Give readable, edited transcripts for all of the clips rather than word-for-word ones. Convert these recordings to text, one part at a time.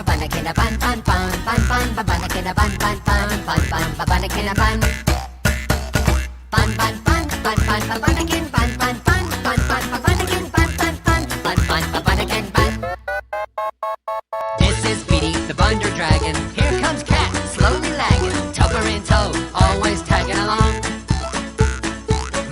Bunderkin a bun bun bun bun bun Bunderkin a bun bun bun bun bun Bunderkin a bun bun bun bun bun bun Bunderkin bun bun bun bun bun Bunderkin bun bun bun bun bun Bunderkin bun. This is Speedy the Bunder Dragon. Here comes Cat, slowly lagging. Tupper in tow, always tagging along.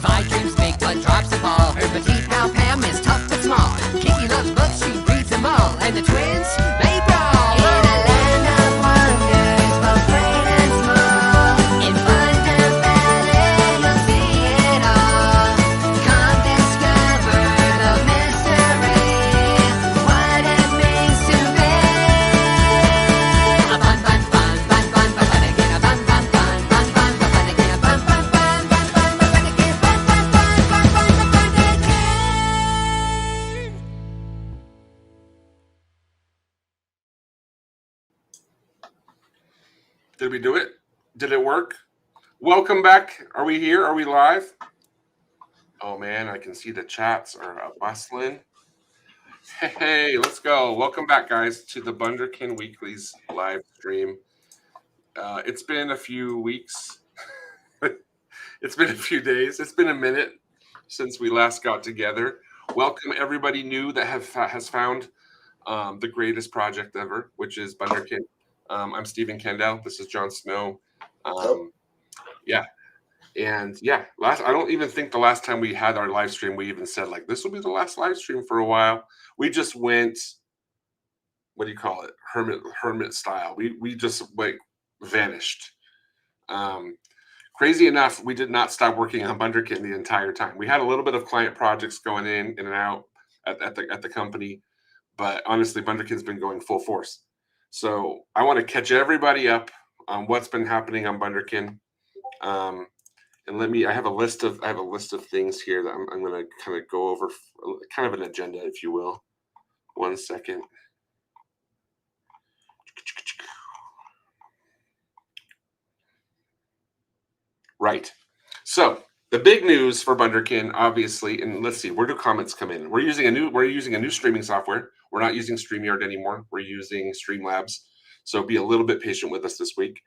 Vi dreams big but drops the ball. Her petite pal Pam is tough but small. Kiki loves books, she reads them all. And the twins, they brawl. In a land of wonders, both great and small. In Bunder Valley, you'll see it all. Come discover the mystery, what it means to be a bun bun bun bun bun bun Bunderkin a bun bun bun bun bun Bunderkin a bun bun bun bun bun Bunderkin bun bun bun bun bun Bunderkin. Did we do it? Did it work? Welcome back. Are we here? Are we live? Oh man, I can see the chats are bustling. Hey, let's go. Welcome back, guys, to the Bunderkin Weeklies live stream. It's been a few weeks. It's been a few days. It's been a minute since we last got together. Welcome everybody new that has found the greatest project ever, which is Bunderkin. I'm Stephen Kendall. This is Jon Snow. Yeah. And yeah, I don't even think the last time we had our live stream, we even said like, this will be the last live stream for a while. We just went, what do you call it? Hermit style. We just like vanished. Crazy enough, we did not stop working on Bunderkin the entire time. We had a little bit of client projects going in and out at the company, but honestly, Bunderkin's been going full force. So I want to catch everybody up on what's been happening on Bunderkin. And I have a list of things here that I'm going to kind of go over, kind of an agenda, if you will. 1 second. Right. So the big news for Bunderkin, obviously, and let's see, where do comments come in? We're using a new streaming software. We're not using StreamYard anymore. We're using Streamlabs. So be a little bit patient with us this week.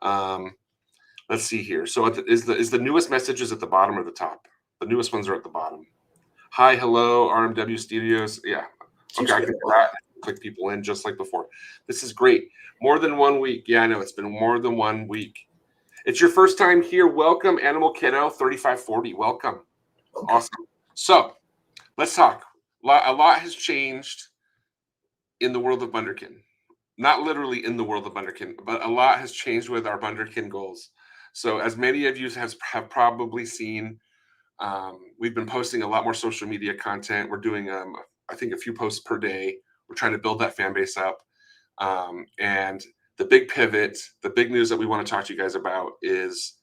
Let's see here. So is the newest messages at the bottom or the top? The newest ones are at the bottom. Hi, hello, RMW Studios. Yeah. Okay, I can click people in just like before. This is great. More than 1 week. Yeah, I know. It's been more than 1 week. It's your first time here. Welcome, Animal Kiddo 3540. Welcome. Okay. Awesome. So let's talk. A lot has changed in the world of Bunderkin. Not literally in the world of Bunderkin, but a lot has changed with our Bunderkin goals. So as many of you have probably seen, we've been posting a lot more social media content. We're doing, I think, a few posts per day. We're trying to build that fan base up. And the big pivot, the big news that we want to talk to you guys about is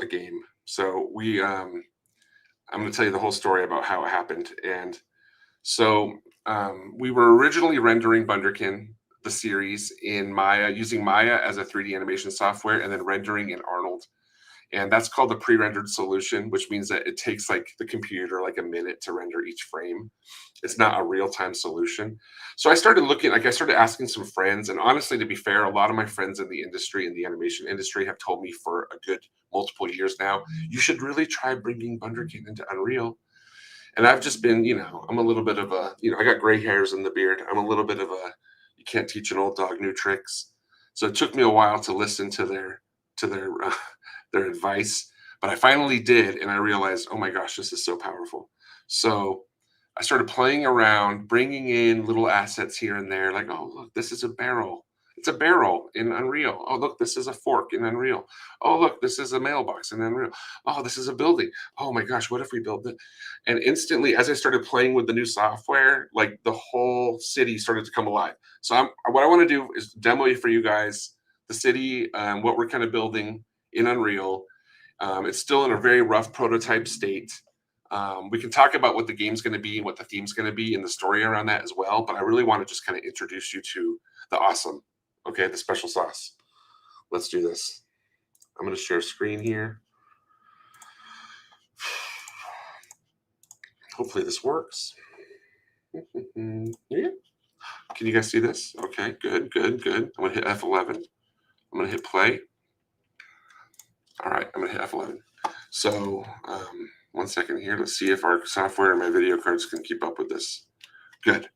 a game. So I'm going to tell you the whole story about how it happened. And so we were originally rendering Bunderkin, the series, in Maya, using Maya as a 3D animation software, and then rendering in Arnold. And that's called the pre-rendered solution, which means that it takes like the computer like a minute to render each frame. It's not a real-time solution. So I started asking some friends, and honestly, to be fair, a lot of my friends in the industry, in the animation industry, have told me for a good multiple years now, you should really try bringing Bunderkin into Unreal. And I've just been, I'm a little bit of a, I got gray hairs in the beard. I'm a little bit of a, you can't teach an old dog new tricks. So it took me a while to listen to their advice, but I finally did. And I realized, oh my gosh, this is so powerful. So I started playing around, bringing in little assets here and there. Like, oh, look, this is a barrel. It's a barrel in Unreal. Oh, look, this is a fork in Unreal. Oh, look, this is a mailbox in Unreal. Oh, this is a building. Oh my gosh, what if we build it? And instantly, as I started playing with the new software, like the whole city started to come alive. So what I want to do is demo for you guys the city, what we're kind of building in Unreal. It's still in a very rough prototype state. We can talk about what the game's going to be, what the theme's going to be, and the story around that as well. But I really want to just kind of introduce you to the awesome, okay, the special sauce. Let's do this. I'm going to share screen here. Hopefully this works. Yeah. Can Can you guys see this? Okay, good, good, good. I'm gonna hit F11. I'm gonna hit play. All right, I'm gonna hit F11. So 1 second here. Let's see if our software and my video cards can keep up with this. Good.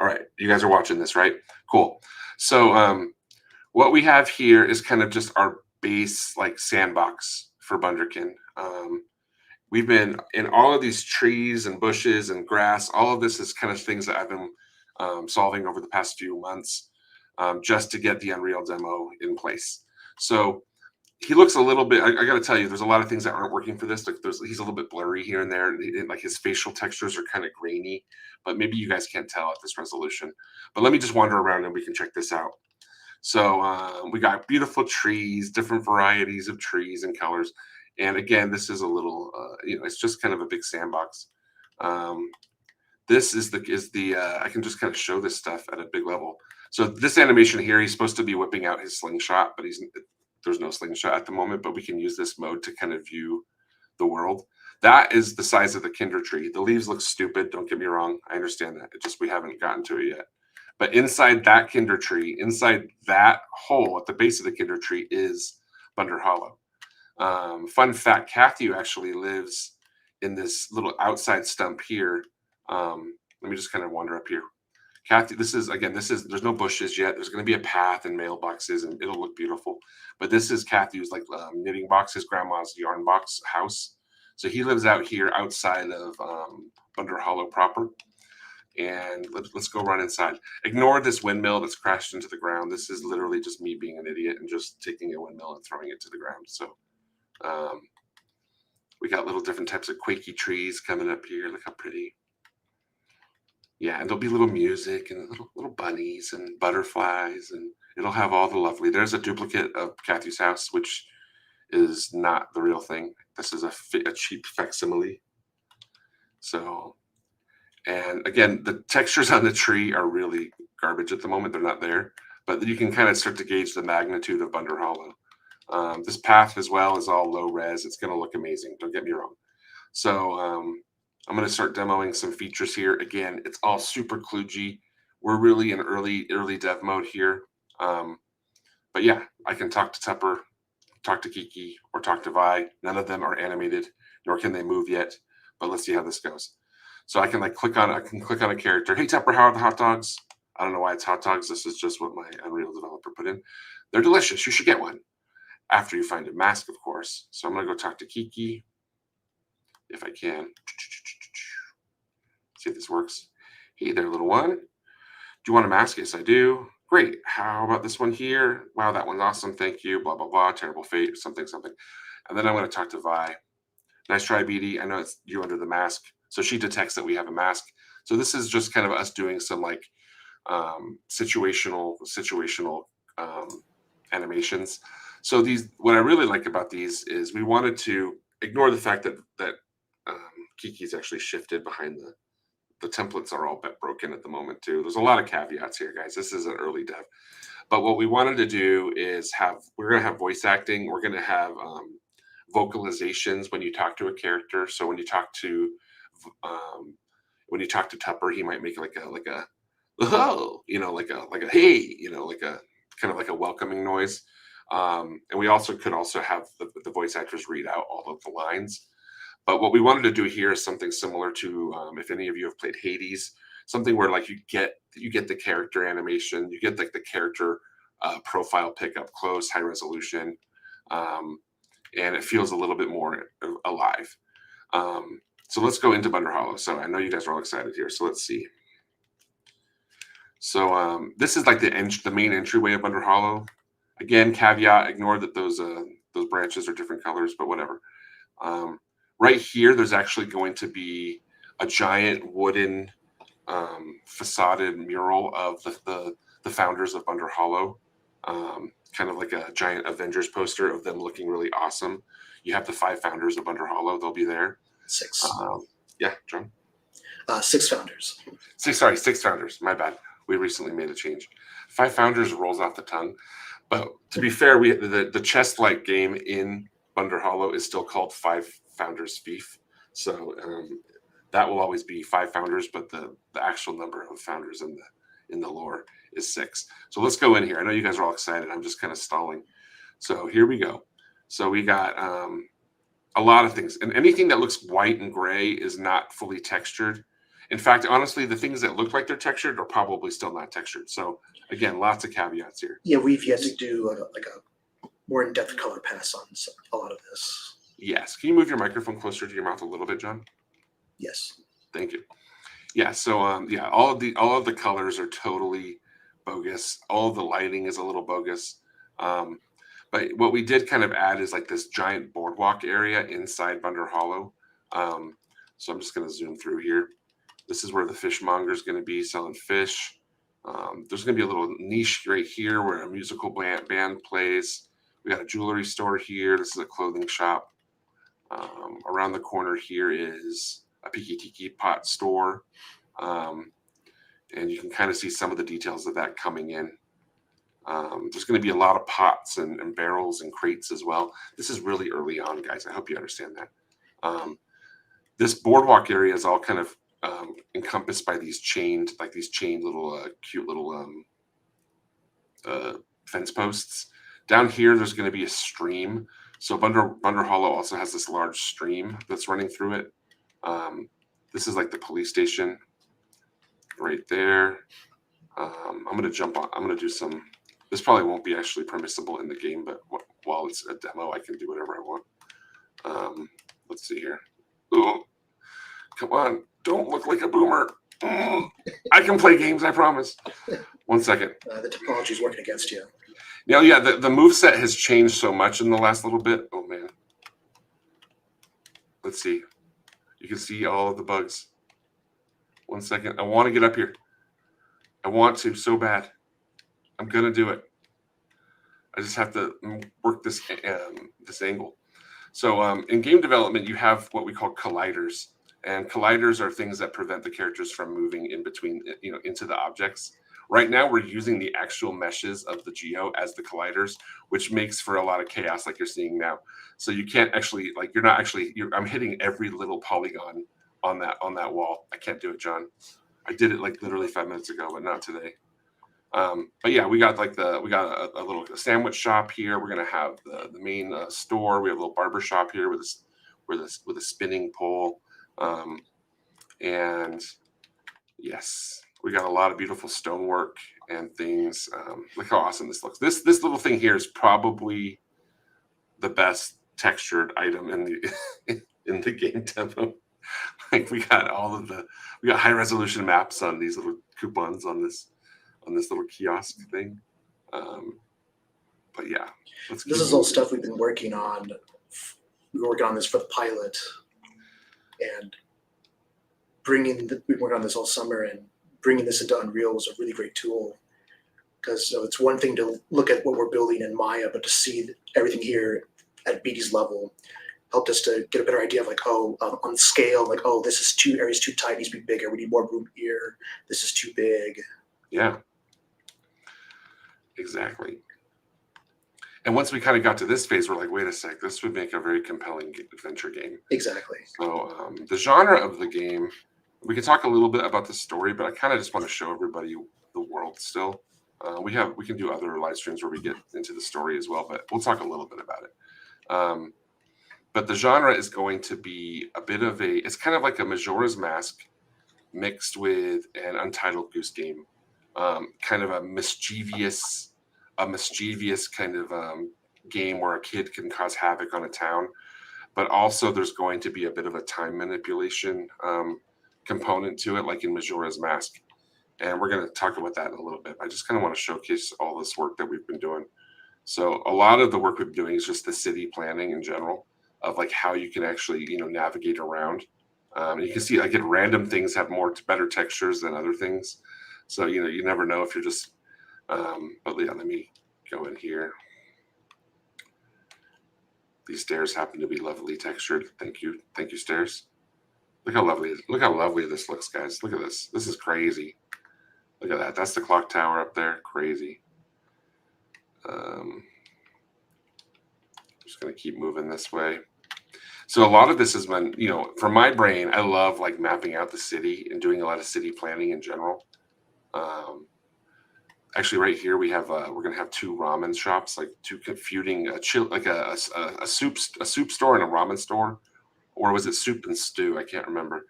All right, you guys are watching this, right? Cool. So what we have here is kind of just our base like sandbox for Bunderkin. We've been in all of these trees and bushes and grass. All of this is kind of things that I've been solving over the past few months just to get the Unreal demo in place. So he looks a little bit. I got to tell you, there's a lot of things that aren't working for this. Like he's a little bit blurry here and there. And like his facial textures are kind of grainy, but maybe you guys can't tell at this resolution. But let me just wander around and we can check this out. So we got beautiful trees, different varieties of trees and colors. And again, this is a little, it's just kind of a big sandbox. This is I can just kind of show this stuff at a big level. So this animation here, he's supposed to be whipping out his slingshot, but there's no slingshot at the moment, but we can use this mode to kind of view the world. That is the size of the kinder tree. The leaves look stupid. Don't get me wrong. I understand that. We haven't gotten to it yet. But inside that kinder tree, inside that hole at the base of the kinder tree is Bunderhollow. Fun fact, Kathy actually lives in this little outside stump here. Let me just kind of wander up here. Kathy, there's no bushes yet. There's going to be a path and mailboxes and it'll look beautiful. But this is Kathy's like knitting box, his grandma's yarn box house. So he lives out here outside of Bunderhollow proper. And let's go run inside. Ignore this windmill that's crashed into the ground. This is literally just me being an idiot and just taking a windmill and throwing it to the ground. So we got little different types of quakey trees coming up here. Look how pretty. Yeah, and there'll be little music and little bunnies and butterflies, and it'll have all the lovely. There's a duplicate of Kathy's house, which is not the real thing. This is a cheap facsimile. So, and again, the textures on the tree are really garbage at the moment. They're not there, but you can kind of start to gauge the magnitude of Bunderhollow. This path as well is all low res. It's going to look amazing. Don't get me wrong. So I'm going to start demoing some features here. Again, it's all super kludgy. We're really in early dev mode here. But yeah, I can talk to Tupper, talk to Kiki, or talk to Vi. None of them are animated, nor can they move yet. But let's see how this goes. So I can click on a character. Hey Tupper, how are the hot dogs? I don't know why it's hot dogs. This is just what my Unreal developer put in. They're delicious. You should get one. After you find a mask, of course. So I'm going to go talk to Kiki, if I can. See if this works. Hey there, little one. Do you want a mask? Yes, I do. Great. How about this one here? Wow, that one's awesome. Thank you. Blah, blah, blah. Terrible fate. Something, something. And then I'm going to talk to Vi. Nice try, BD. I know it's you under the mask. So she detects that we have a mask. So this is just kind of us doing some situational animations. So what I really like about these is we wanted to ignore the fact that Kiki's actually shifted behind the templates are all broken at the moment too. There's a lot of caveats here, guys. This is an early dev. But what we wanted to do is we're going to have voice acting. We're going to have vocalizations when you talk to a character. So when you talk to Tupper, he might make like a oh, like a hey, like a kind of like a welcoming noise. And we could also have the voice actors read out all of the lines. But what we wanted to do here is something similar to if any of you have played Hades, something where you get the character animation, you get the character profile pick up close, high resolution, and it feels a little bit more alive. So let's go into Bunderhollow. So I know you guys are all excited here. So let's see. So this is the main entryway of Bunderhollow. Again, caveat: ignore that those branches are different colors, but whatever. Right here, there's actually going to be a giant wooden facaded mural of the founders of Bunderhollow, kind of like a giant Avengers poster of them looking really awesome. You have the 5 founders of Bunderhollow. They'll be there. 6. Yeah, John? 6 founders. 6 founders. My bad. We recently made a change. 5 founders rolls off the tongue. But to be fair, the chess-like game in Bunderhollow is still called 5 Founders Fief. So that will always be 5 founders, but the actual number of founders in the lore is 6. So let's go in here. I know you guys are all excited. I'm just kind of stalling. So here we go. So we got a lot of things, and anything that looks white and gray is not fully textured. In fact, honestly, the things that look like they're textured are probably still not textured. So again, lots of caveats here. Yeah, we've yet to do a more in-depth color pass on a lot of this. Yes. Can you move your microphone closer to your mouth a little bit, John? Yes. Thank you. Yeah. So yeah, all of the colors are totally bogus. All of the lighting is a little bogus. But what we did kind of add is like this giant boardwalk area inside Bunderhollow. So I'm just going to zoom through here. This is where the fishmonger is going to be selling fish. There's going to be a little niche right here where a musical band plays. We got a jewelry store here. This is a clothing shop. Around the corner here is a Piki Tiki pot store. And you can kind of see some of the details of that coming in. There's going to be a lot of pots and barrels and crates as well. This is really early on, guys. I hope you understand that. This boardwalk area is all kind of encompassed by these chained little cute little fence posts. Down here, there's going to be a stream. So Bunderhollow also has this large stream that's running through it. This is like the police station right there. I'm going to jump on. I'm going to do some. This probably won't be actually permissible in the game, but while it's a demo, I can do whatever I want. Let's see here. Ooh, come on. Don't look like a boomer. I can play games, I promise. 1 second. The topology is working against you. Yeah, the moveset has changed so much in the last little bit. Oh, man. Let's see. You can see all of the bugs. 1 second. I want to get up here. I want to so bad. I'm going to do it. I just have to work this angle. So in game development, you have what we call colliders. And colliders are things that prevent the characters from moving in between, into the objects. Right now, we're using the actual meshes of the geo as the colliders, which makes for a lot of chaos like you're seeing now. So you can't actually, I'm hitting every little polygon on that wall. I can't do it, John. I did it like literally 5 minutes ago, but not today. But yeah, we got a little sandwich shop here. We're gonna have the main store. We have a little barber shop here with a spinning pole. And yes, we got a lot of beautiful stonework and things. Look how awesome this looks. This little thing here is probably the best textured item in the game demo. Like we got high resolution maps on these little coupons on this little kiosk thing. But yeah, this is all stuff we've been working on. We were working on this for the pilot, and we've been working on this all summer, and bringing this into Unreal was a really great tool, because it's one thing to look at what we're building in Maya, but to see everything here at BD's level helped us to get a better idea of on scale, this is area's too tight, needs to be bigger, we need more room here, this is too big. Yeah, exactly. And once we kind of got to this phase, we're like, wait a sec, this would make a very compelling adventure game. Exactly. So the genre of the game, we can talk a little bit about the story, but I kind of just want to show everybody the world still. We can do other live streams where we get into the story as well, but we'll talk a little bit about it. But the genre is going to be a bit of it's kind of like a Majora's Mask mixed with an Untitled Goose Game. Kind of a mischievous kind of game where a kid can cause havoc on a town, but also there's going to be a bit of a time manipulation component to it, like in Majora's Mask. And we're going to talk about that in a little bit. I just kind of want to showcase all this work that we've been doing. So a lot of the work we've been doing is just the city planning in general of how you can actually, navigate around. You can see random things have better textures than other things. So, you never know if you're just, but yeah, let me go in here. These stairs happen to be lovely textured. Thank you, stairs. Look how lovely this looks, guys. Look at this. This is crazy. Look at that. That's the clock tower up there. Crazy. Just gonna keep moving this way. So a lot of this has been, for my brain, I love mapping out the city and doing a lot of city planning in general. Actually, right here we have we're gonna have two ramen shops, like two feuding like a soup store and a ramen store, or was it soup and stew? I can't remember.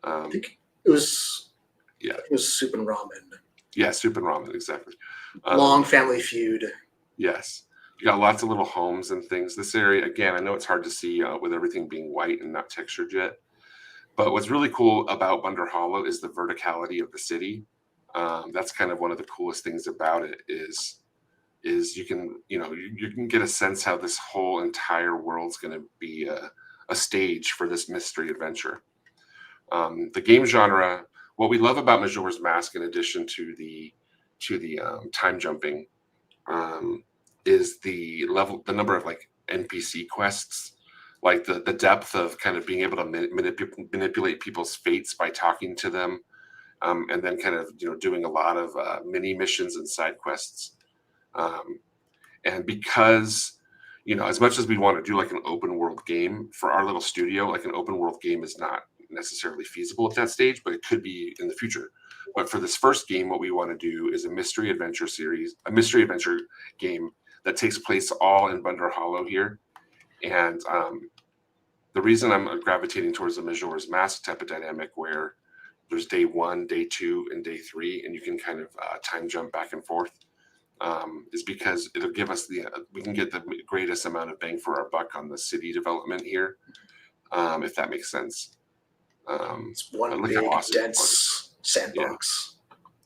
I think it was. Yeah. I think it was soup and ramen. Yeah, soup and ramen, exactly. Long family feud. Yes, you got lots of little homes and things. This area, again, I know it's hard to see with everything being white and not textured yet. But what's really cool about Bunderhollow is the verticality of the city. That's kind of one of the coolest things about it is you can you can get a sense how this whole entire world's going to be a stage for this mystery adventure. The game genre, what we love about Majora's Mask, in addition to the time jumping, is the number of like NPC quests, like the depth of kind of being able to manipulate people's fates by talking to them, and then kind of doing a lot of mini missions and side quests. And because as much as we want to do like an open world game for our little studio, like an open world game is not necessarily feasible at that stage, but it could be in the future. But for this first game, what we want to do is a mystery adventure game that takes place all in Bunderhollow here. And the reason I'm gravitating towards the Majora's Mask type of dynamic, where there's day 1, day 2, and day 3, and you can kind of time jump back and forth, is because it'll give us we can get the greatest amount of bang for our buck on the city development here, if that makes sense. It's one big dense sandbox.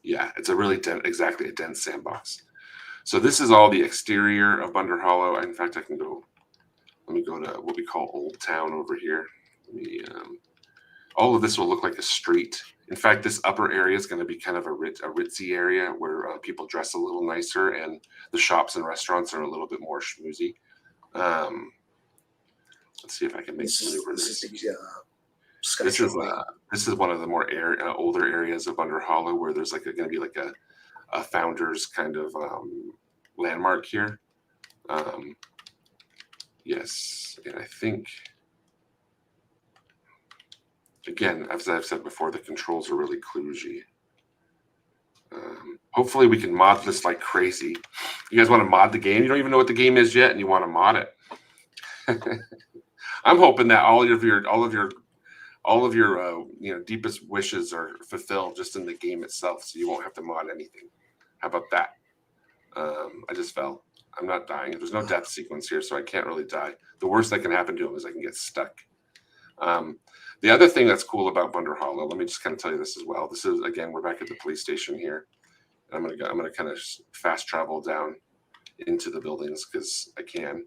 Yeah, it's a really dense sandbox. So this is all the exterior of Bunderhollow. In fact, let me go to what we call Old Town over here. All of this will look like a street. In fact, this upper area is going to be kind of a ritzy area where people dress a little nicer, and the shops and restaurants are a little bit more schmoozy. Let's see if I can make some maneuver this. This is one of the more older areas of Bunderhollow, where there's going to be like a founder's kind of landmark here. Yes, and I think, again, as I've said before, the controls are really kludgy. Hopefully we can mod this like crazy. You guys want to mod the game? You don't even know what the game is yet, and you want to mod it. I'm hoping that all of your deepest wishes are fulfilled just in the game itself, so you won't have to mod anything. How about that? I just fell. I'm not dying. There's no death sequence here, so I can't really die. The worst that can happen to him is I can get stuck. The other thing that's cool about Bunderhollow, let me just kind of tell you this as well. This is, again, we're back at the police station here. I'm gonna kind of fast travel down into the buildings because I can.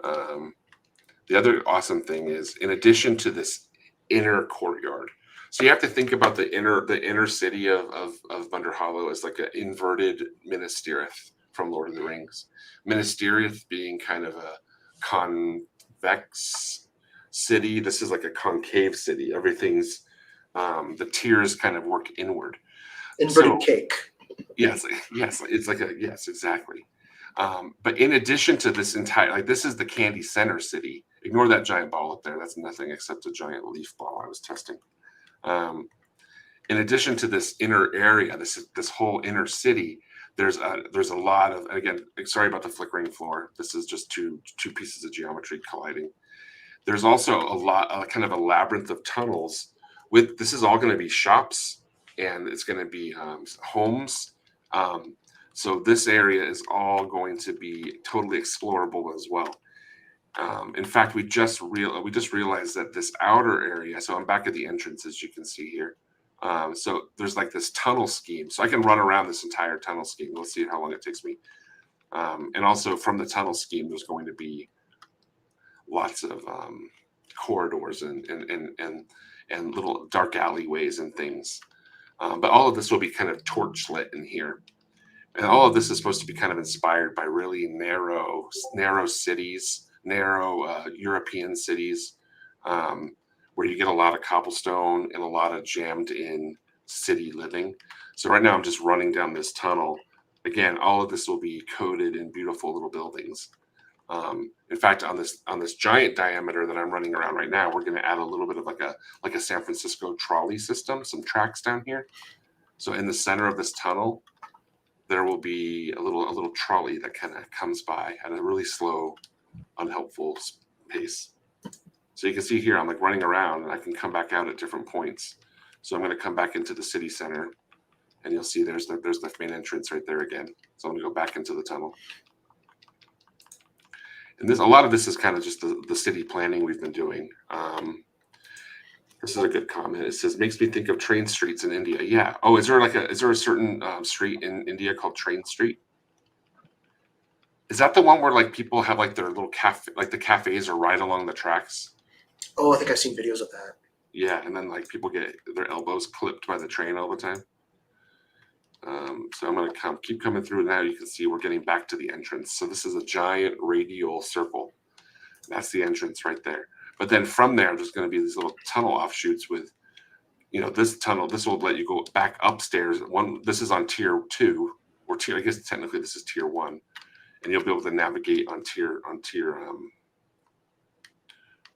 The other awesome thing is, in addition to this inner courtyard, so you have to think about the inner city of Bunderhollow as like an inverted Minas Tirith from Lord of the Rings. Minas Tirith being kind of a convex city. This is like a concave city. Everything's the tiers kind of work inward. Inverted cake. Yes, it's like yes, exactly. But in addition to this entire, this is the candy center city. Ignore that giant ball up there. That's nothing except a giant leaf ball I was testing. In addition to this inner area, this whole inner city, there's a lot of, again, sorry about the flickering floor. This is just two pieces of geometry colliding. There's also kind of a labyrinth of tunnels. This is all going to be shops, and it's going to be homes. So this area is all going to be totally explorable as well. In fact, we just realized that this outer area. So I'm back at the entrance, as you can see here. So there's like this tunnel scheme. So I can run around this entire tunnel scheme. Let's see how long it takes me. And also from the tunnel scheme, there's going to be lots of corridors and little dark alleyways and things. But all of this will be kind of torch lit in here. And all of this is supposed to be kind of inspired by really narrow cities, narrow European cities, where you get a lot of cobblestone and a lot of jammed in city living. So right now I'm just running down this tunnel. Again, all of this will be coated in beautiful little buildings. In fact, on this giant diameter that I'm running around right now, we're going to add a little bit of like a San Francisco trolley system, some tracks down here. So in the center of this tunnel, there will be a little trolley that kind of comes by at a really slow, unhelpful pace. So you can see here, I'm like running around and I can come back out at different points. So I'm going to come back into the city center and you'll see there's the main entrance right there again. So I'm going to go back into the tunnel. And a lot of this is kind of just the city planning we've been doing. This is a good comment. It says, makes me think of train streets in India. Yeah. Oh, is there a certain street in India called Train Street? Is that the one where like people have like their little cafe, like the cafes are right along the tracks? Oh, I think I've seen videos of that. Yeah, and then like people get their elbows clipped by the train all the time. So I'm going to keep coming through now. You can see we're getting back to the entrance. So this is a giant radial circle. That's the entrance right there. But then from there, there's going to be these little tunnel offshoots with, this tunnel. This will let you go back upstairs. This is on tier 2, or tier. I guess technically this is tier 1, and you'll be able to navigate on tier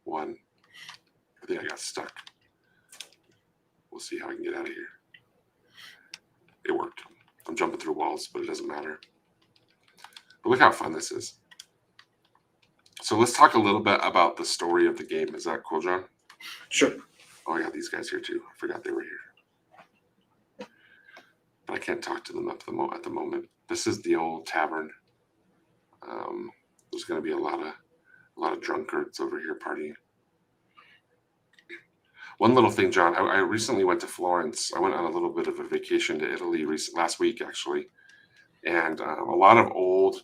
1. I think I got stuck. We'll see how I can get out of here. It worked. I'm jumping through walls, but it doesn't matter. But look how fun this is. So let's talk a little bit about the story of the game. Is that cool, John? Sure. Oh, I got these guys here too. I forgot they were here. But I can't talk to them at the moment. This is the old tavern. There's going to be a lot of drunkards over here partying. One little thing, John, I recently went to Florence. I went on a little bit of a vacation to Italy last week, actually. And a lot of old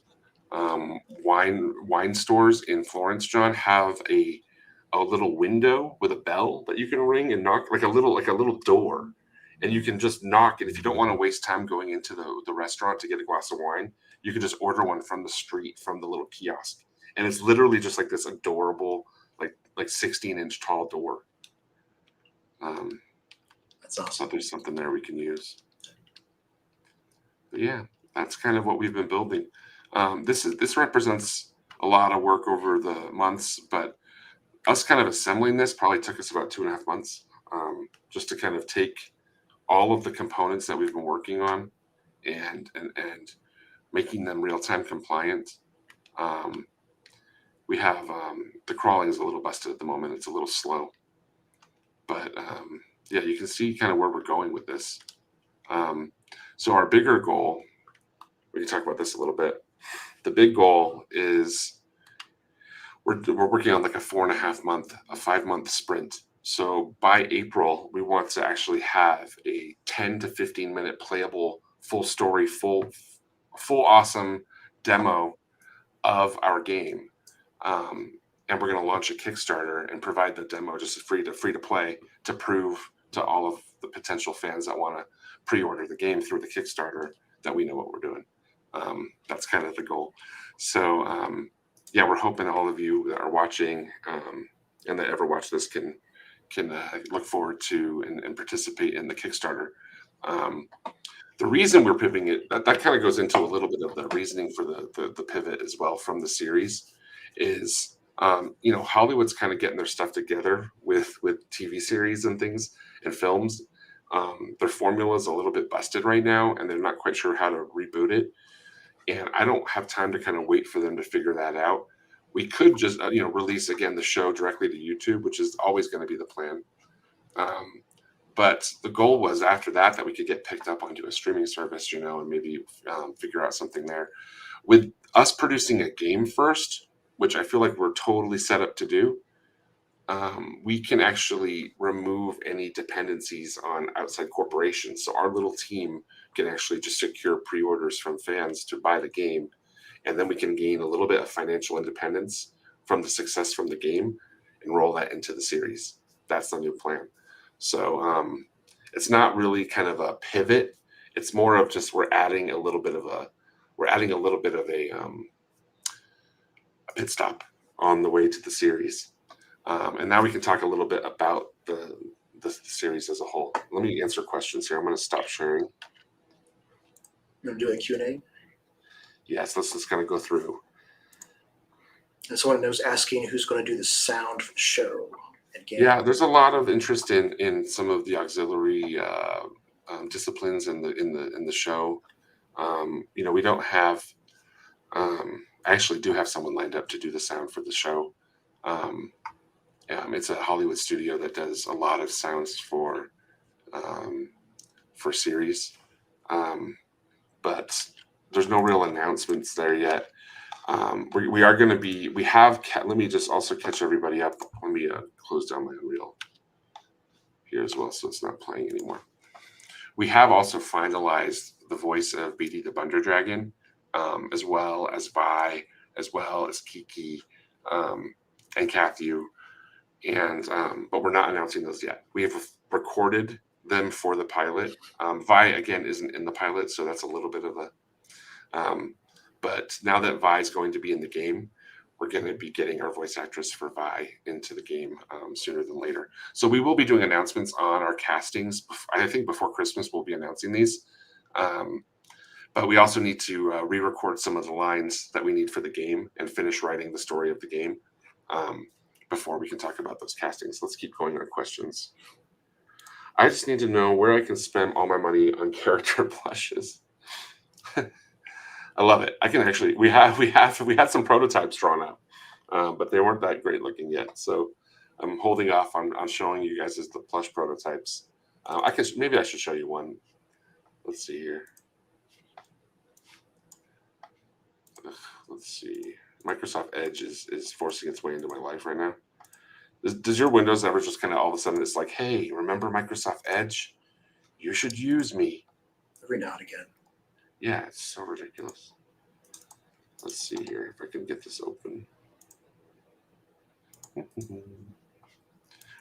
wine stores in Florence, John, have a little window with a bell that you can ring and knock, like a little door. And you can just knock. And if you don't want to waste time going into the restaurant to get a glass of wine, you can just order one from the street, from the little kiosk. And it's literally just like this adorable, like 16-inch tall door. That's awesome. So there's something there we can use. But yeah, that's kind of what we've been building. This represents a lot of work over the months, but us kind of assembling this probably took us about 2.5 months, just to kind of take all of the components that we've been working on and making them real-time compliant. We have the crawling is a little busted at the moment. It's a little slow. But yeah, you can see kind of where we're going with this. So our bigger goal, we can talk about this a little bit. The big goal is we're working on like a 5-month sprint. So by April, we want to actually have a 10 to 15 minute playable, full story, full awesome demo of our game. And we're going to launch a Kickstarter and provide the demo just free to play to prove to all of the potential fans that want to pre-order the game through the Kickstarter that we know what we're doing. That's kind of the goal. So yeah, we're hoping all of you that are watching and that ever watch this can look forward to and participate in the Kickstarter. The reason we're pivoting it, that kind of goes into a little bit of the reasoning for the pivot as well from the series is, Hollywood's kind of getting their stuff together with TV series and things and films. Their formula is a little bit busted right now, and they're not quite sure how to reboot it. And I don't have time to kind of wait for them to figure that out. We could just, release again the show directly to YouTube, which is always going to be the plan. But the goal was after that we could get picked up onto a streaming service, and maybe figure out something there. With us producing a game first, which I feel like we're totally set up to do, we can actually remove any dependencies on outside corporations. So our little team can actually just secure pre-orders from fans to buy the game. And then we can gain a little bit of financial independence from the success from the game and roll that into the series. That's the new plan. So it's not really kind of a pivot. It's more of just we're adding a little bit of a pit stop on the way to the series. And now we can talk a little bit about the series as a whole. Let me answer questions here. I'm going to stop sharing. You want to do a Q&A? Yes, let's just kind of go through. And someone knows asking who's going to do the sound for the show. Again. Yeah, there's a lot of interest in some of the auxiliary disciplines in the show. We don't have. I actually do have someone lined up to do the sound for the show. It's a Hollywood studio that does a lot of sounds for series, but there's no real announcements there yet. We are going to be. We have. Let me just also catch everybody up. Let me close down my reel here as well, so it's not playing anymore. We have also finalized the voice of BD the Bunder Dragon, as well as Vi, as well as Kiki, and Kathu, and but we're not announcing those yet. We have recorded them for the pilot. Vi again isn't in the pilot, so that's a little bit of a. But now that Vi is going to be in the game, we're going to be getting our voice actress for Vi into the game sooner than later. So we will be doing announcements on our castings. I think before Christmas we'll be announcing these. But we also need to re-record some of the lines that we need for the game and finish writing the story of the game before we can talk about those castings. Let's keep going on questions. I just need to know where I can spend all my money on character plushes. I love it. I can actually. We had some prototypes drawn up, but they weren't that great looking yet. So I'm holding off on showing you guys the plush prototypes. Maybe I should show you one. Let's see here. Let's see. Microsoft Edge is forcing its way into my life right now. Does your Windows ever just kind of all of a sudden it's like, hey, remember Microsoft Edge? You should use me. Every now and again. Yeah, it's so ridiculous. Let's see here if I can get this open.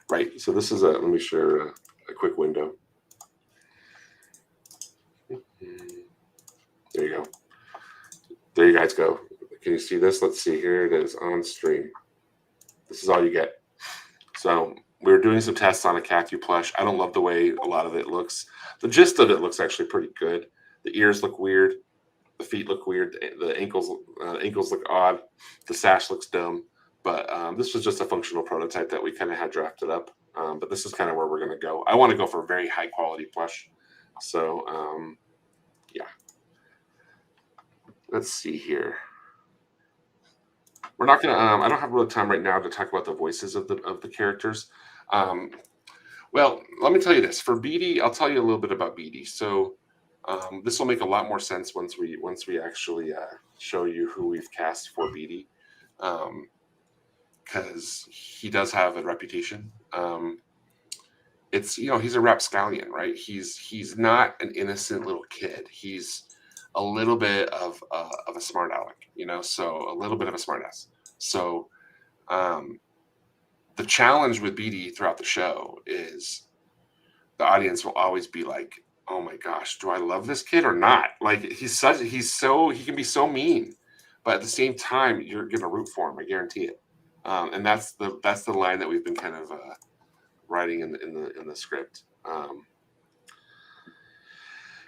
Right, so this is let me share a quick window. There you go. There you guys go. Can you see this? Let's see. Here it is on stream. This is all you get. So we were doing some tests on a Kathu plush. I don't love the way a lot of it looks. The gist of it looks actually pretty good. The ears look weird. The feet look weird. The ankles look odd. The sash looks dumb. But this was just a functional prototype that we kind of had drafted up. But this is kind of where we're going to go. I want to go for a very high quality plush. So yeah. Let's see here. We're not going to. I don't have a lot of time right now to talk about the voices of the characters. Well, let me tell you this. For BD, I'll tell you a little bit about BD. So this will make a lot more sense once we actually show you who we've cast for BD, because he does have a reputation. It's he's a rapscallion, right? He's not an innocent little kid. He's a little bit of a smart aleck, so a little bit of a smartass. So the challenge with BD throughout the show is the audience will always be like, oh my gosh, do I love this kid or not? Like he can be so mean, but at the same time, you're gonna root for him. I guarantee it. And that's the line that we've been kind of writing in the script.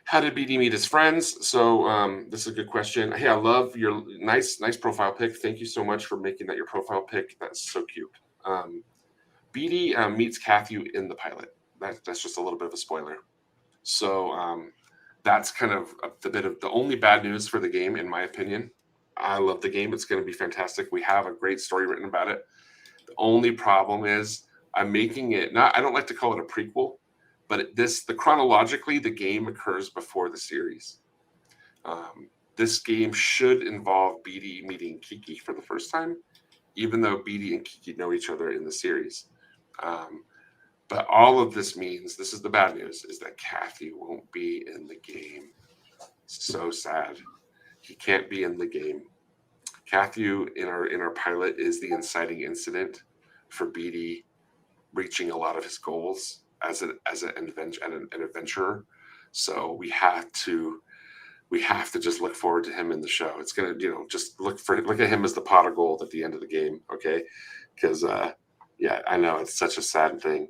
How did BD meet his friends? So this is a good question. Hey, I love your nice profile pic. Thank you so much for making that your profile pic. That's so cute. BD meets Kathu in the pilot. That's just a little bit of a spoiler. So that's kind of the only bad news for the game, in my opinion. I love the game. It's going to be fantastic. We have a great story written about it. The only problem is I'm making it I don't like to call it a prequel, but chronologically the game occurs before the series. This game should involve BD meeting Kiki for the first time, even though BD and Kiki know each other in the series. But all of this means, this is the bad news, is that Kathu won't be in the game. So sad. He can't be in the game. Kathu in our pilot is the inciting incident for BD reaching a lot of his goals as an adventurer. So we have to just look forward to him in the show. It's gonna, just look at him as the pot of gold at the end of the game, okay? Because yeah, I know it's such a sad thing.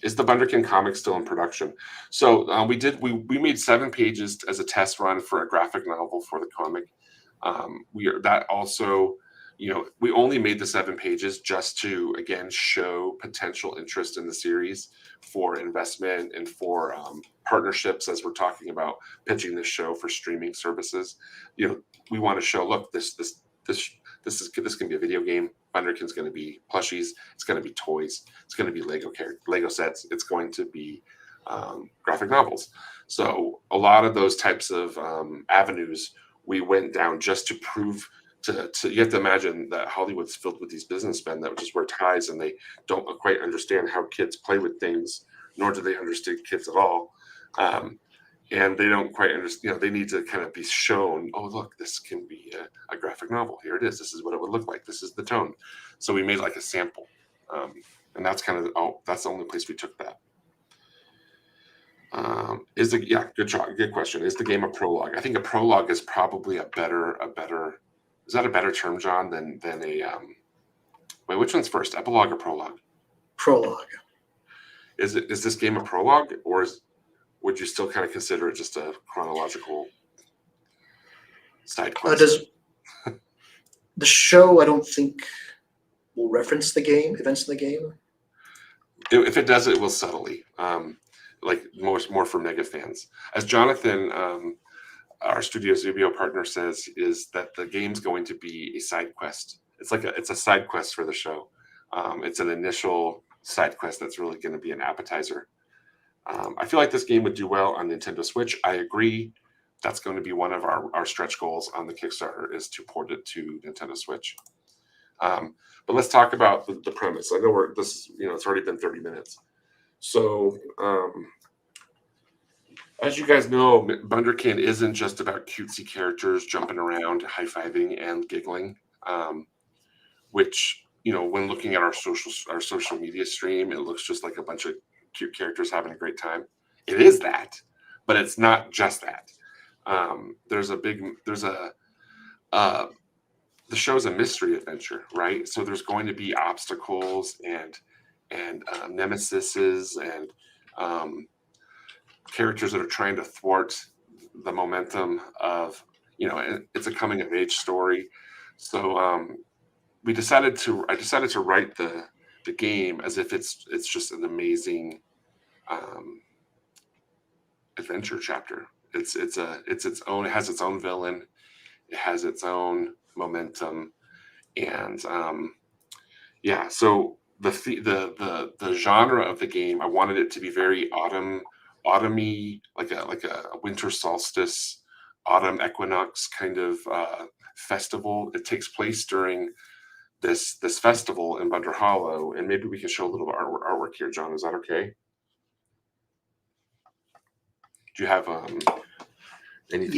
Is the Bunderkin comic still in production? So we made 7 pages as a test run for a graphic novel for the comic. That also we only made the 7 pages just to, again, show potential interest in the series for investment and for partnerships as we're talking about pitching this show for streaming services. We want to show, look, this can be a video game. Bunderkin's going to be plushies. It's going to be toys. It's going to be Lego sets. It's going to be graphic novels. So a lot of those types of avenues we went down just to prove to you have to imagine that Hollywood's filled with these businessmen that just wear ties and they don't quite understand how kids play with things, nor do they understand kids at all. And they don't quite understand, they need to kind of be shown, oh, look, this can be a graphic novel. Here it is. This is what it would look like. This is the tone. So we made like a sample. And that's kind of, that's the only place we took that. Good question. Is the game a prologue? I think a prologue is probably a better, is that a better term, John, than a, wait, which one's first, epilogue or prologue? Prologue. Is this game a prologue, or would you still kind of consider it just a chronological side quest? The show, I don't think, will reference the game, events in the game? If it does, it will subtly, like more for mega fans. As Jonathan, our Studio Zubio partner, says, is that the game's going to be a side quest. It's a side quest for the show. It's an initial side quest that's really going to be an appetizer. I feel like this game would do well on Nintendo Switch. I agree. That's going to be one of our stretch goals on the Kickstarter, is to port it to Nintendo Switch. But let's talk about the premise. I know it's already been 30 minutes. So as you guys know, Bunderkin isn't just about cutesy characters jumping around, high-fiving, and giggling, which, when looking at our social media stream, it looks just like a bunch of cute characters having a great time. It is that, but it's not just that. The show's a mystery adventure, right? So there's going to be obstacles and nemesises and characters that are trying to thwart the momentum of, it's a coming of age story. So I decided to write the game as if it's just an amazing adventure chapter. It has its own villain. It has its own momentum, and so the genre of the game, I wanted it to be very autumny, like a winter solstice, autumn equinox kind of festival. It takes place during this festival in Bunderhollow, and maybe we can show a little artwork here, John. Is that okay? Do you have anything?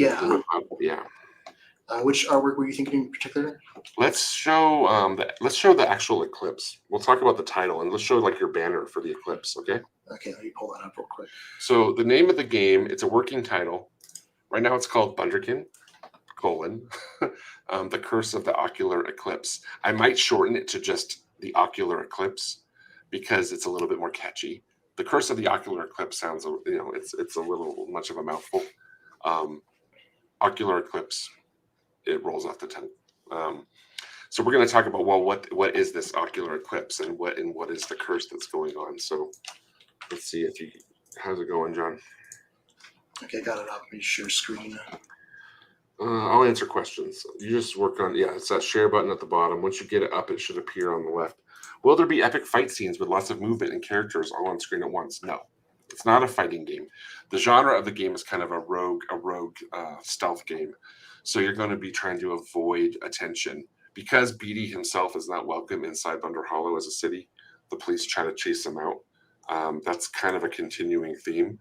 Yeah. Which artwork were you thinking in particular? Let's show the actual eclipse. We'll talk about the title, and let's show like your banner for the eclipse. Okay. Okay, let me pull that up real quick. So the name of the game, it's a working title. Right now it's called Bunderkin, The Curse of the Ocular Eclipse. I might shorten it to just the Ocular Eclipse because it's a little bit more catchy. The Curse of the Ocular Eclipse sounds, it's a little much of a mouthful. Ocular Eclipse, it rolls off the tongue. So we're going to talk about, well, what is this ocular eclipse, and what is the curse that's going on? So let's see how's it going, John? Okay, got it up. Let me share screen. I'll answer questions. You just work on, it's that share button at the bottom. Once you get it up, it should appear on the left. Will there be epic fight scenes with lots of movement and characters all on screen at once? No, it's not a fighting game. The genre of the game is kind of a rogue stealth game. So you're going to be trying to avoid attention. Because Beatty himself is not welcome inside Bunderhollow as a city, the police try to chase him out. That's kind of a continuing theme.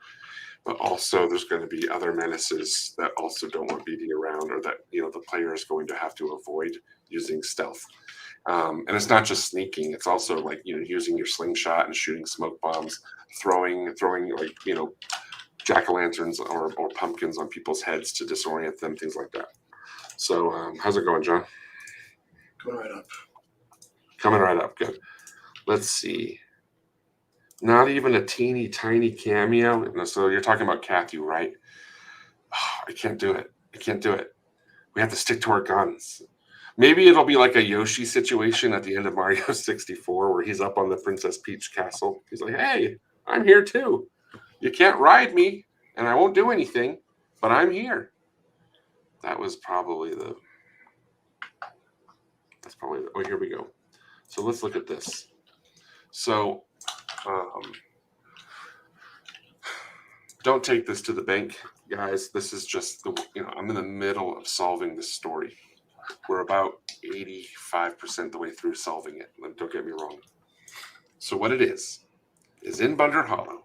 But also there's going to be other menaces that also don't want Beatty around, or that the player is going to have to avoid using stealth. And it's not just sneaking. It's also like using your slingshot and shooting smoke bombs, throwing like jack-o'-lanterns or pumpkins on people's heads to disorient them, things like that. So how's it going, John? Coming right up. Good. Let's see. Not even a teeny tiny cameo. No, so you're talking about Kathy, right? Oh, I can't do it. We have to stick to our guns. Maybe it'll be like a Yoshi situation at the end of Mario 64 where he's up on the Princess Peach castle. He's like, hey, I'm here too. You can't ride me and I won't do anything, but I'm here. That's probably oh, here we go. So let's look at this. So don't take this to the bank, guys. This is just I'm in the middle of solving this story. We're about 85% the way through solving it. Don't get me wrong. So what it is in Bunderhollow,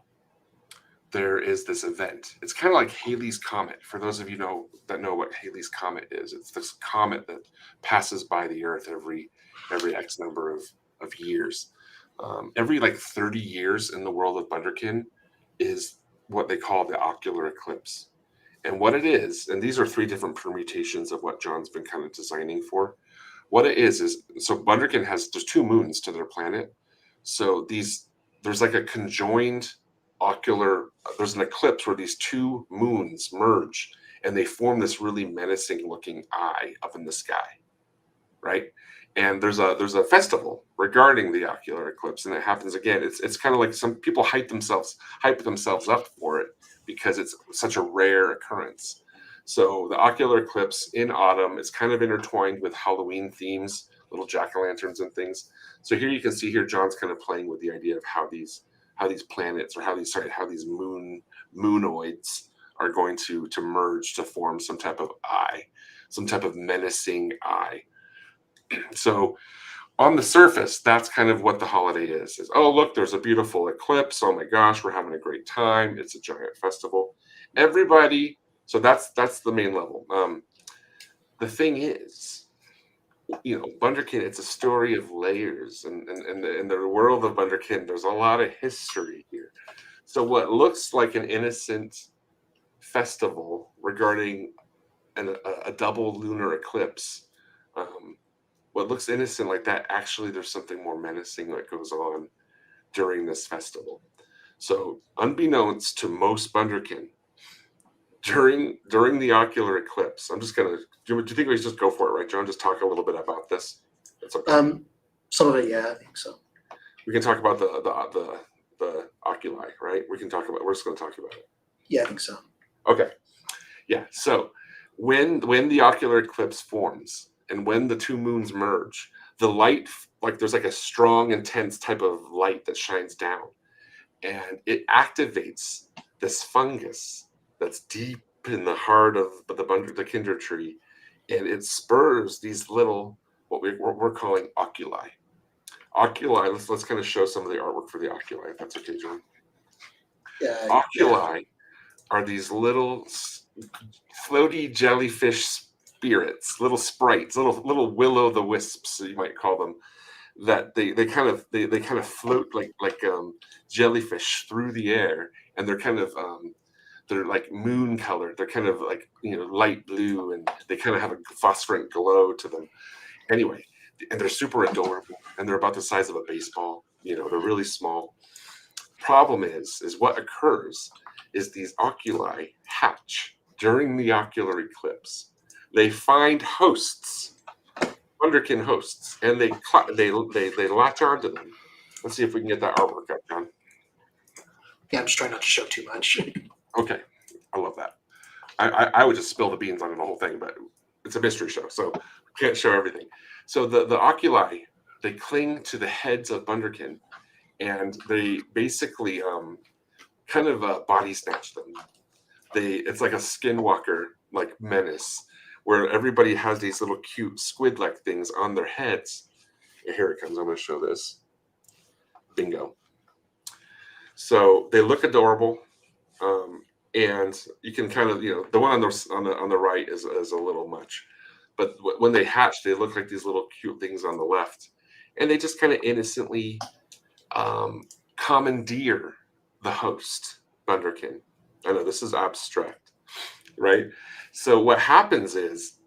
there is this event. It's kind of like Halley's Comet. For those of you that know what Halley's Comet is, it's this comet that passes by the Earth every X number of years. Every like 30 years in the world of Bunderkin is what they call the Ocular Eclipse. And what it is, and these are 3 different permutations of what John's been kind of designing for. What it is so Bunderkin there's 2 moons to their planet. So there's like a conjoined there's an eclipse where these 2 moons merge and they form this really menacing looking eye up in the sky, right? And there's a festival regarding the Ocular Eclipse, and it happens again. It's kind of like some people hype themselves up for it because it's such a rare occurrence. So the Ocular Eclipse in autumn is kind of intertwined with Halloween themes, little jack-o'-lanterns and things. So here you can see John's kind of playing with the idea of how these planets or how these moonoids are going to merge to form some type of eye, some type of menacing eye. So on the surface, that's kind of what the holiday is, oh, look, there's a beautiful eclipse. Oh my gosh, we're having a great time. It's a giant festival. Everybody, so that's the main level. The thing is, Bunderkin, it's a story of layers, and in the world of Bunderkin, there's a lot of history here. So what looks like an innocent festival regarding a double lunar eclipse, what looks innocent like that, actually there's something more menacing that goes on during this festival. So unbeknownst to most Bunderkin, during the Ocular Eclipse, I'm just gonna. Do you think we should just go for it, right, John? Just talk a little bit about this. That's okay. Some of it, yeah, I think so. We can talk about the oculi, right? We're just going to talk about it. Yeah, I think so. Okay. Yeah. So when the Ocular Eclipse forms and when the 2 moons merge, the light, like there's like a strong, intense type of light that shines down, and it activates this fungus that's deep in the heart of the kinder tree, and it spurs these little what we're calling oculi. Oculi. Let's kind of show some of the artwork for the oculi, if that's okay, John. Yeah. Oculi are these little floaty jellyfish spirits, little sprites, little will-o'-the-wisps, you might call them. That they kind of float like jellyfish through the air, and they're kind of they're like moon colored. They're kind of like light blue, and they kind of have a phosphorescent glow to them. Anyway, and they're super adorable, and they're about the size of a baseball. They're really small. Problem is what occurs is these oculi hatch during the Ocular Eclipse. They find hosts, Bunderkin hosts, and they latch onto them. Let's see if we can get that artwork up, John. Yeah, I'm just trying not to show too much. Okay, I love that. I would just spill the beans on the whole thing, but it's a mystery show, so we can't show everything. So the oculi, they cling to the heads of Bunderkin, and they basically kind of body snatch them. It's like a skinwalker like menace, where everybody has these little cute squid-like things on their heads. And here it comes. I'm going to show this. Bingo. So they look adorable, and you can kind of the one on the right is a little much, but when they hatch, they look like these little cute things on the left, and they just kind of innocently commandeer the host, Bunderkin. I know this is abstract, right? So what happens is,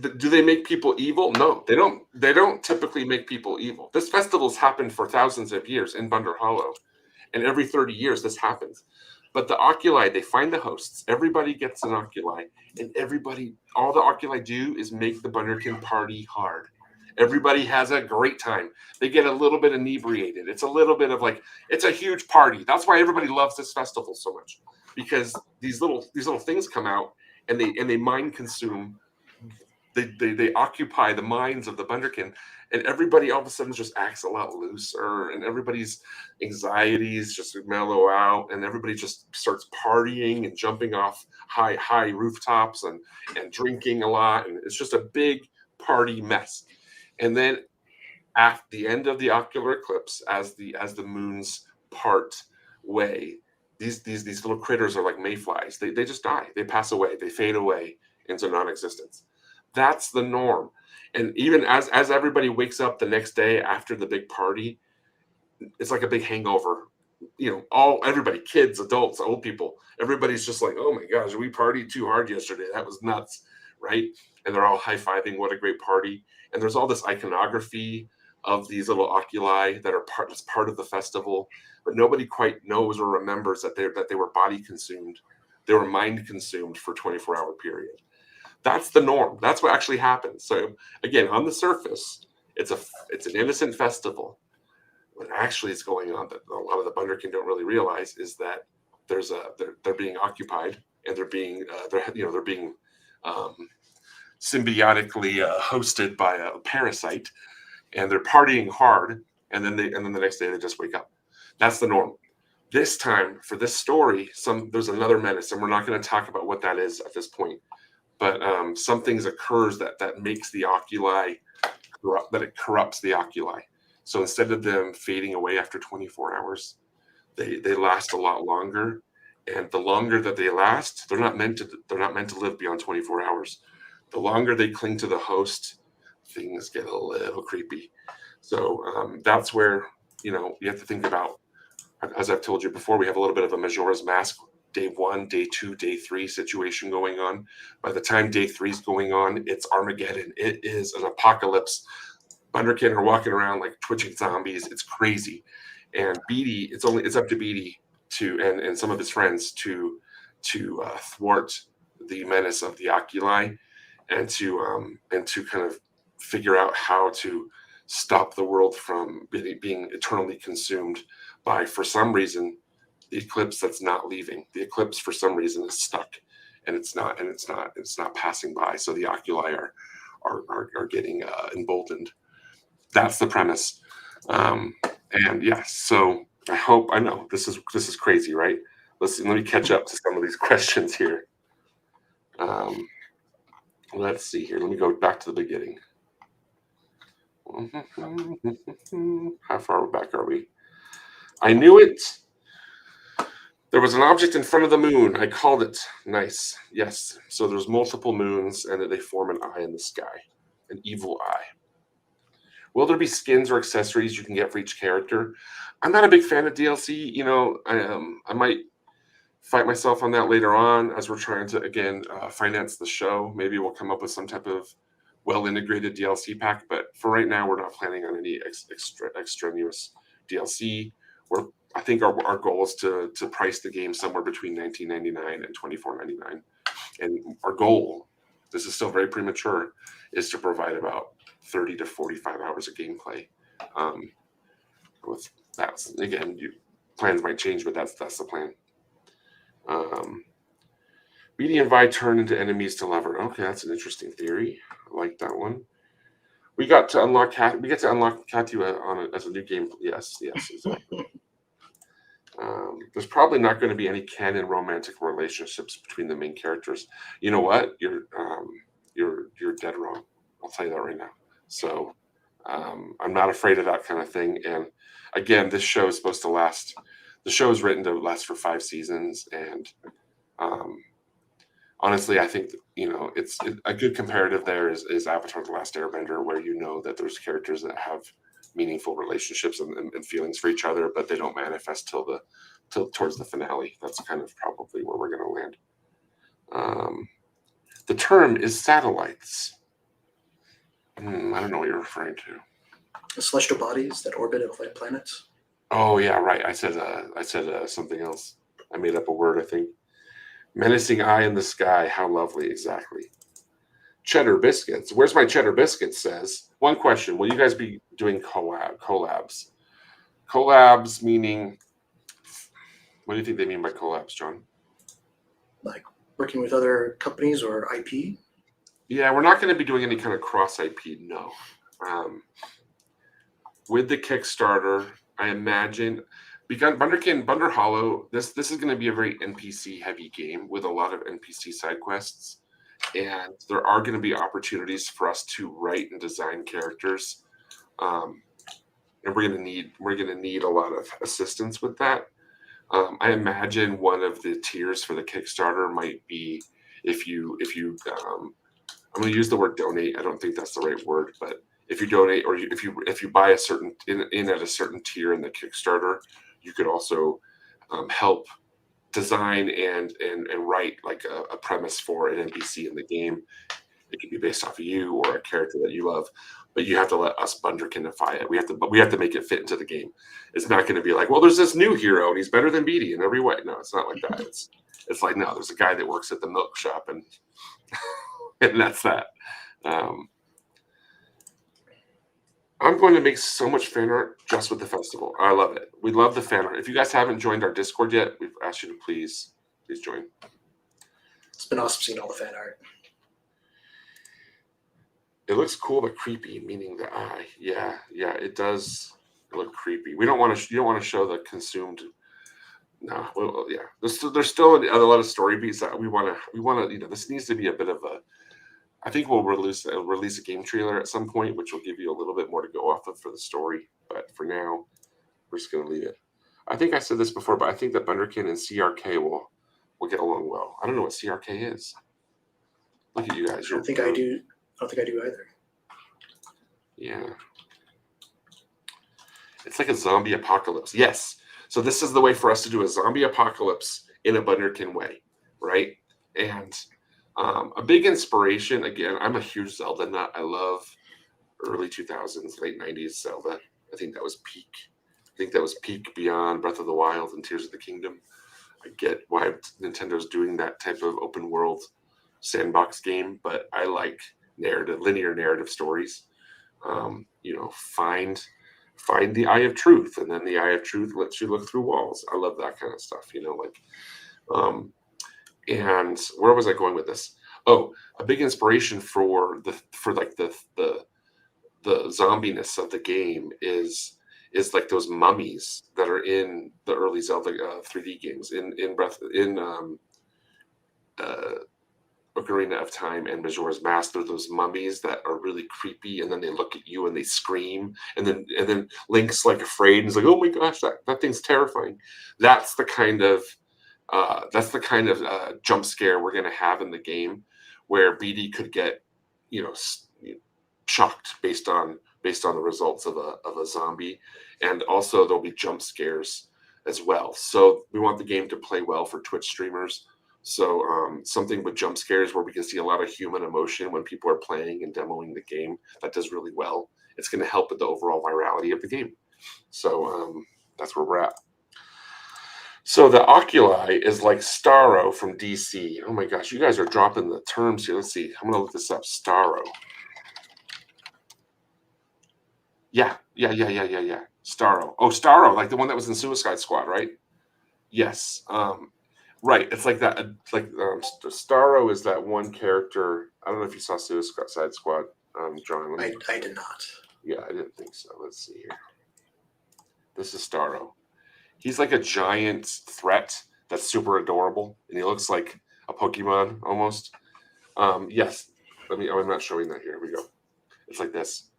do they make people evil? No, they don't. They don't typically make people evil. This festival's happened for thousands of years in Bunderhollow, and every 30 years this happens. But the oculi, they find the hosts. Everybody gets an oculi, and all the oculi do is make the Bunderkin party hard. Everybody has a great time. They get a little bit inebriated. It's a little bit of like, it's a huge party. That's why everybody loves this festival so much, because these little things come out and they mind consume. They occupy the minds of the Bunderkin, and everybody all of a sudden just acts a lot looser, and everybody's anxieties just mellow out, and everybody just starts partying and jumping off high rooftops and drinking a lot, and it's just a big party mess. And then at the end of the ocular eclipse, as the moons part way, these little critters are like mayflies. They just die. They pass away. They fade away into non-existence. That's the norm. And even as everybody wakes up the next day after the big party, it's like a big hangover. Everybody, kids, adults, old people, everybody's just like, oh my gosh, we partied too hard yesterday. That was nuts, right? And they're all high-fiving. What a great party. And there's all this iconography of these little oculi that are part of the festival, but nobody quite knows or remembers that they were body consumed. They were mind consumed for a 24-hour period. That's the norm. That's what actually happens. So again, on the surface, it's an innocent festival. What actually is going on that a lot of the Bunderkin don't really realize is that they're being occupied, and they're being symbiotically hosted by a parasite, and they're partying hard, and then the next day they just wake up. That's the norm. This time for this story, there's another menace, and we're not going to talk about what that is at this point. But some things occurs that makes the oculi that it corrupts the oculi. So instead of them fading away after 24 hours, they last a lot longer. And the longer that they last, they're not meant to live beyond 24 hours. The longer they cling to the host, things get a little creepy. So that's where you have to think about. As I've told you before, we have a little bit of a Majora's Mask day 1, day 2, day 3 situation going on. By the time day 3 is going on, it's Armageddon. It is an apocalypse. Bunderkin are walking around like twitching zombies. It's crazy. And Beatty, it's up to Beatty and some of his friends to thwart the menace of the oculi, and to kind of figure out how to stop the world from being eternally consumed by, for some reason, the eclipse that's not leaving. The eclipse, for some reason, is stuck, and it's not passing by. So the oculi are getting emboldened. That's the premise. And yes, so I know this is crazy, right? Let me catch up to some of these questions here. Let's see here. Let me go back to the beginning. How far back are we? I knew it. There was an object in front of the moon. I called it. Nice. Yes. So there's multiple moons, and they form an eye in the sky, an evil eye. Will there be skins or accessories you can get for each character? I'm not a big fan of DLC. I might fight myself on that later on as we're trying to, again, finance the show. Maybe we'll come up with some type of well-integrated DLC pack. But for right now, we're not planning on any extraneous DLC. I think our goal is to price the game somewhere between $19.99 and $24.99. And our goal, this is still very premature, is to provide about 30 to 45 hours of gameplay. With that, again, plans might change, but that's the plan. Beatty and Vi turn into enemies to lever. Okay, that's an interesting theory. I like that one. We get to unlock Katu as a new game. Yes, exactly. There's probably not going to be any canon romantic relationships between the main characters. You know what? You're dead wrong. I'll tell you that right now. So I'm not afraid of that kind of thing. And again, this show is supposed to last. The show is written to last for 5 seasons, and honestly, I think it's a good comparative. There is Avatar: The Last Airbender, where that there's characters that have meaningful relationships and feelings for each other, but they don't manifest till towards the finale. That's kind of probably where we're going to land. The term is satellites. I don't know what you're referring to. The celestial bodies that orbit and fly planets. Oh yeah, right. I said something else. I made up a word, I think. Menacing eye in the sky. How lovely, exactly. Cheddar biscuits. Where's my cheddar biscuits? Says. One question. Will you guys be doing collabs? Collabs meaning, what do you think they mean by collabs, John? Like working with other companies or IP? Yeah, we're not going to be doing any kind of cross IP, no. With the Kickstarter, I imagine, because Bunderhollow, this is going to be a very NPC heavy game with a lot of NPC side quests, and there are going to be opportunities for us to write and design characters, and we're going to need a lot of assistance with that. I imagine one of the tiers for the Kickstarter might be if you I'm going to use the word donate. I don't think that's the right word, but if you donate or if you buy a certain in at a certain tier in the Kickstarter, you could also help design and write like a premise for an NPC in the game. It could be based off of you or a character that you love, but you have to let us Bunderkinify it. We have to make it fit into the game. It's not going to be like, well, there's this new hero and he's better than Beatty in every way. No, it's not like that. It's like, no, there's a guy that works at the milk shop and and that's that. I'm going to make so much fan art just with the festival. I love it. We love the fan art. If you guys haven't joined our Discord yet, we've asked you to please join. It's been awesome seeing all the fan art. It looks cool but creepy, meaning the eye. Yeah, it does look creepy. We don't want to. You don't want to show the consumed. No, well, yeah. There's still a lot of story beats that we want to. You know, this needs to be a bit of a. I think we'll release a game trailer at some point, which will give you a little bit more to go off of for the story. But for now, we're just going to leave it. I think I said this before, but I think that Bunderkin and CRK will get along well. I don't know what CRK is. Look at you guys. I don't think I do either. Yeah. It's like a zombie apocalypse. Yes. So this is the way for us to do a zombie apocalypse in a Bunderkin way, right? And a big inspiration, again, I'm a huge Zelda nut. I love early 2000s, late 90s Zelda. I think that was peak. Beyond Breath of the Wild and Tears of the Kingdom. I get why Nintendo's doing that type of open world sandbox game, but I like linear narrative stories. You know, find the eye of truth, and then the eye of truth lets you look through walls. I love that kind of stuff, you know, like and where was I going with this? Oh, a big inspiration for the zombiness of the game is like those mummies that are in the early Zelda 3D games in Ocarina of Time and Majora's Mask. They're those mummies that are really creepy, and then they look at you and they scream, and then Link's like afraid and he's like, oh my gosh, that thing's terrifying. That's the kind of jump scare we're going to have in the game, where BD could get, you know, shocked based on the results of a zombie, and also there'll be jump scares as well. So we want the game to play well for Twitch streamers. So something with jump scares where we can see a lot of human emotion when people are playing and demoing the game, that does really well. It's going to help with the overall virality of the game. So that's where we're at. So the Oculi is like Starro from DC. Oh my gosh, you guys are dropping the terms here. Let's see. I'm going to look this up. Starro. Yeah. Starro. Oh, Starro, like the one that was in Suicide Squad, right? Yes. Right. It's like that. Starro is that one character. I don't know if you saw Suicide Squad, John. I did not. Yeah, I didn't think so. Let's see here. This is Starro. He's like a giant threat that's super adorable, and he looks like a Pokemon almost. Yes. I'm not showing that here. Here we go. It's like this.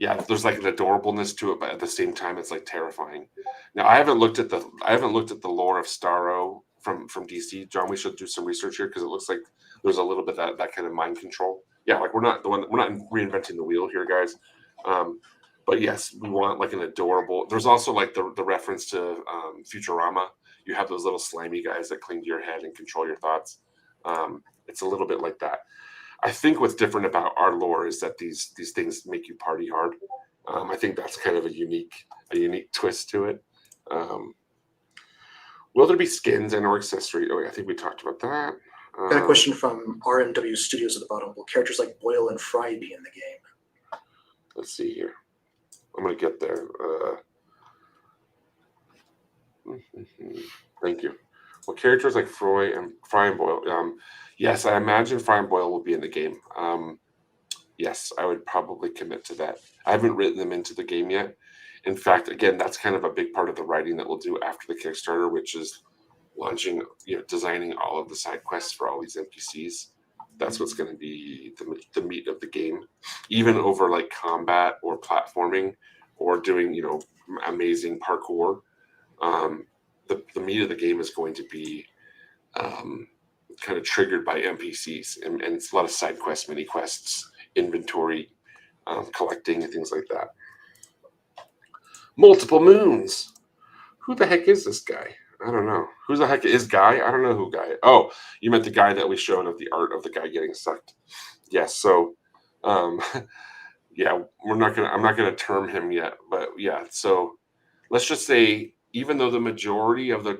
Yeah, there's like an adorableness to it, but at the same time, it's like terrifying. Now, I haven't looked at the lore of Starro from DC. John, we should do some research here because it looks like there's a little bit of that kind of mind control. Yeah, like we're not reinventing the wheel here, guys. But yes, we want like an adorable. There's also like the reference to Futurama. You have those little slimy guys that cling to your head and control your thoughts. It's a little bit like that. I think what's different about our lore is that these things make you party hard. I think that's kind of a unique twist to it. Will there be skins and or accessories? Oh, I think we talked about that. Got a question from RMW Studios at the bottom. Will characters like Boyle and Fry be in the game? Let's see here. I'm going to get there. Thank you. Well, characters like Fry and Boyle. Yes, I imagine Fry and Boyle will be in the game. Yes, I would probably commit to that. I haven't written them into the game yet. In fact, again, that's kind of a big part of the writing that we'll do after the Kickstarter, which is launching, designing all of the side quests for all these NPCs. That's what's going to be the meat of the game, even over like combat or platforming or doing, amazing parkour. The meat of the game is going to be kind of triggered by NPCs, and it's a lot of side quests, mini quests, inventory, collecting, and things like that. Multiple moons. Who the heck is this guy? I don't know. Who the heck is Guy? I don't know who Guy. Oh, you meant the guy that we showed of the art of the guy getting sucked. Yes. So, yeah, I'm not gonna term him yet, but yeah. So, let's just say, even though the majority of the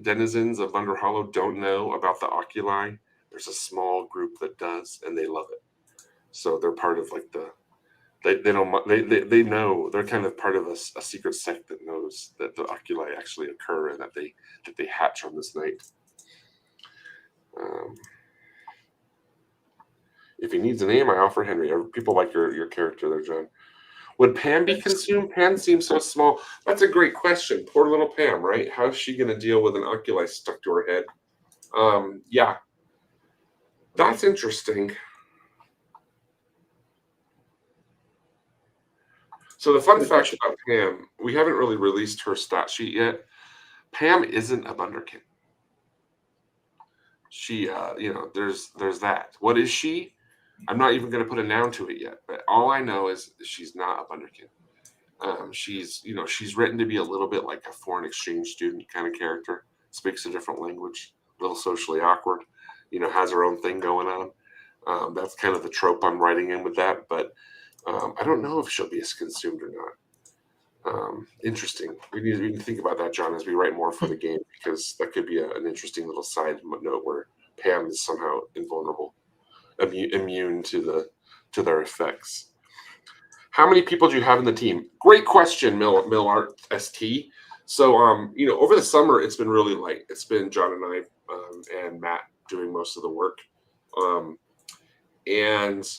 denizens of Bunderhollow don't know about the Oculi, there's a small group that does, and they love it. So they're part of like they know, they're kind of part of a secret sect that knows that the Oculi actually occur and that they hatch on this night. If he needs a name, I offer Henry. People like your character there, John. Would Pam be consumed? Pam seems so small. That's a great question. Poor little Pam, right? How's she going to deal with an Oculi stuck to her head? Yeah, that's interesting. So the fun fact about Pam, we haven't really released her stat sheet yet. Pam isn't a Bunderkin. She, there's that. What is she? I'm not even going to put a noun to it yet. But all I know is she's not a Bunderkin. She's written to be a little bit like a foreign exchange student kind of character. Speaks a different language, a little socially awkward. Has her own thing going on. That's kind of the trope I'm writing in with that. But I don't know if she'll be as consumed or not. Interesting. We need to think about that, John, as we write more for the game, because that could be an interesting little side note where Pam is somehow invulnerable, immune to their effects. How many people do you have in the team? Great question, Millart ST. So, over the summer, it's been really light. It's been John and I and Matt doing most of the work. And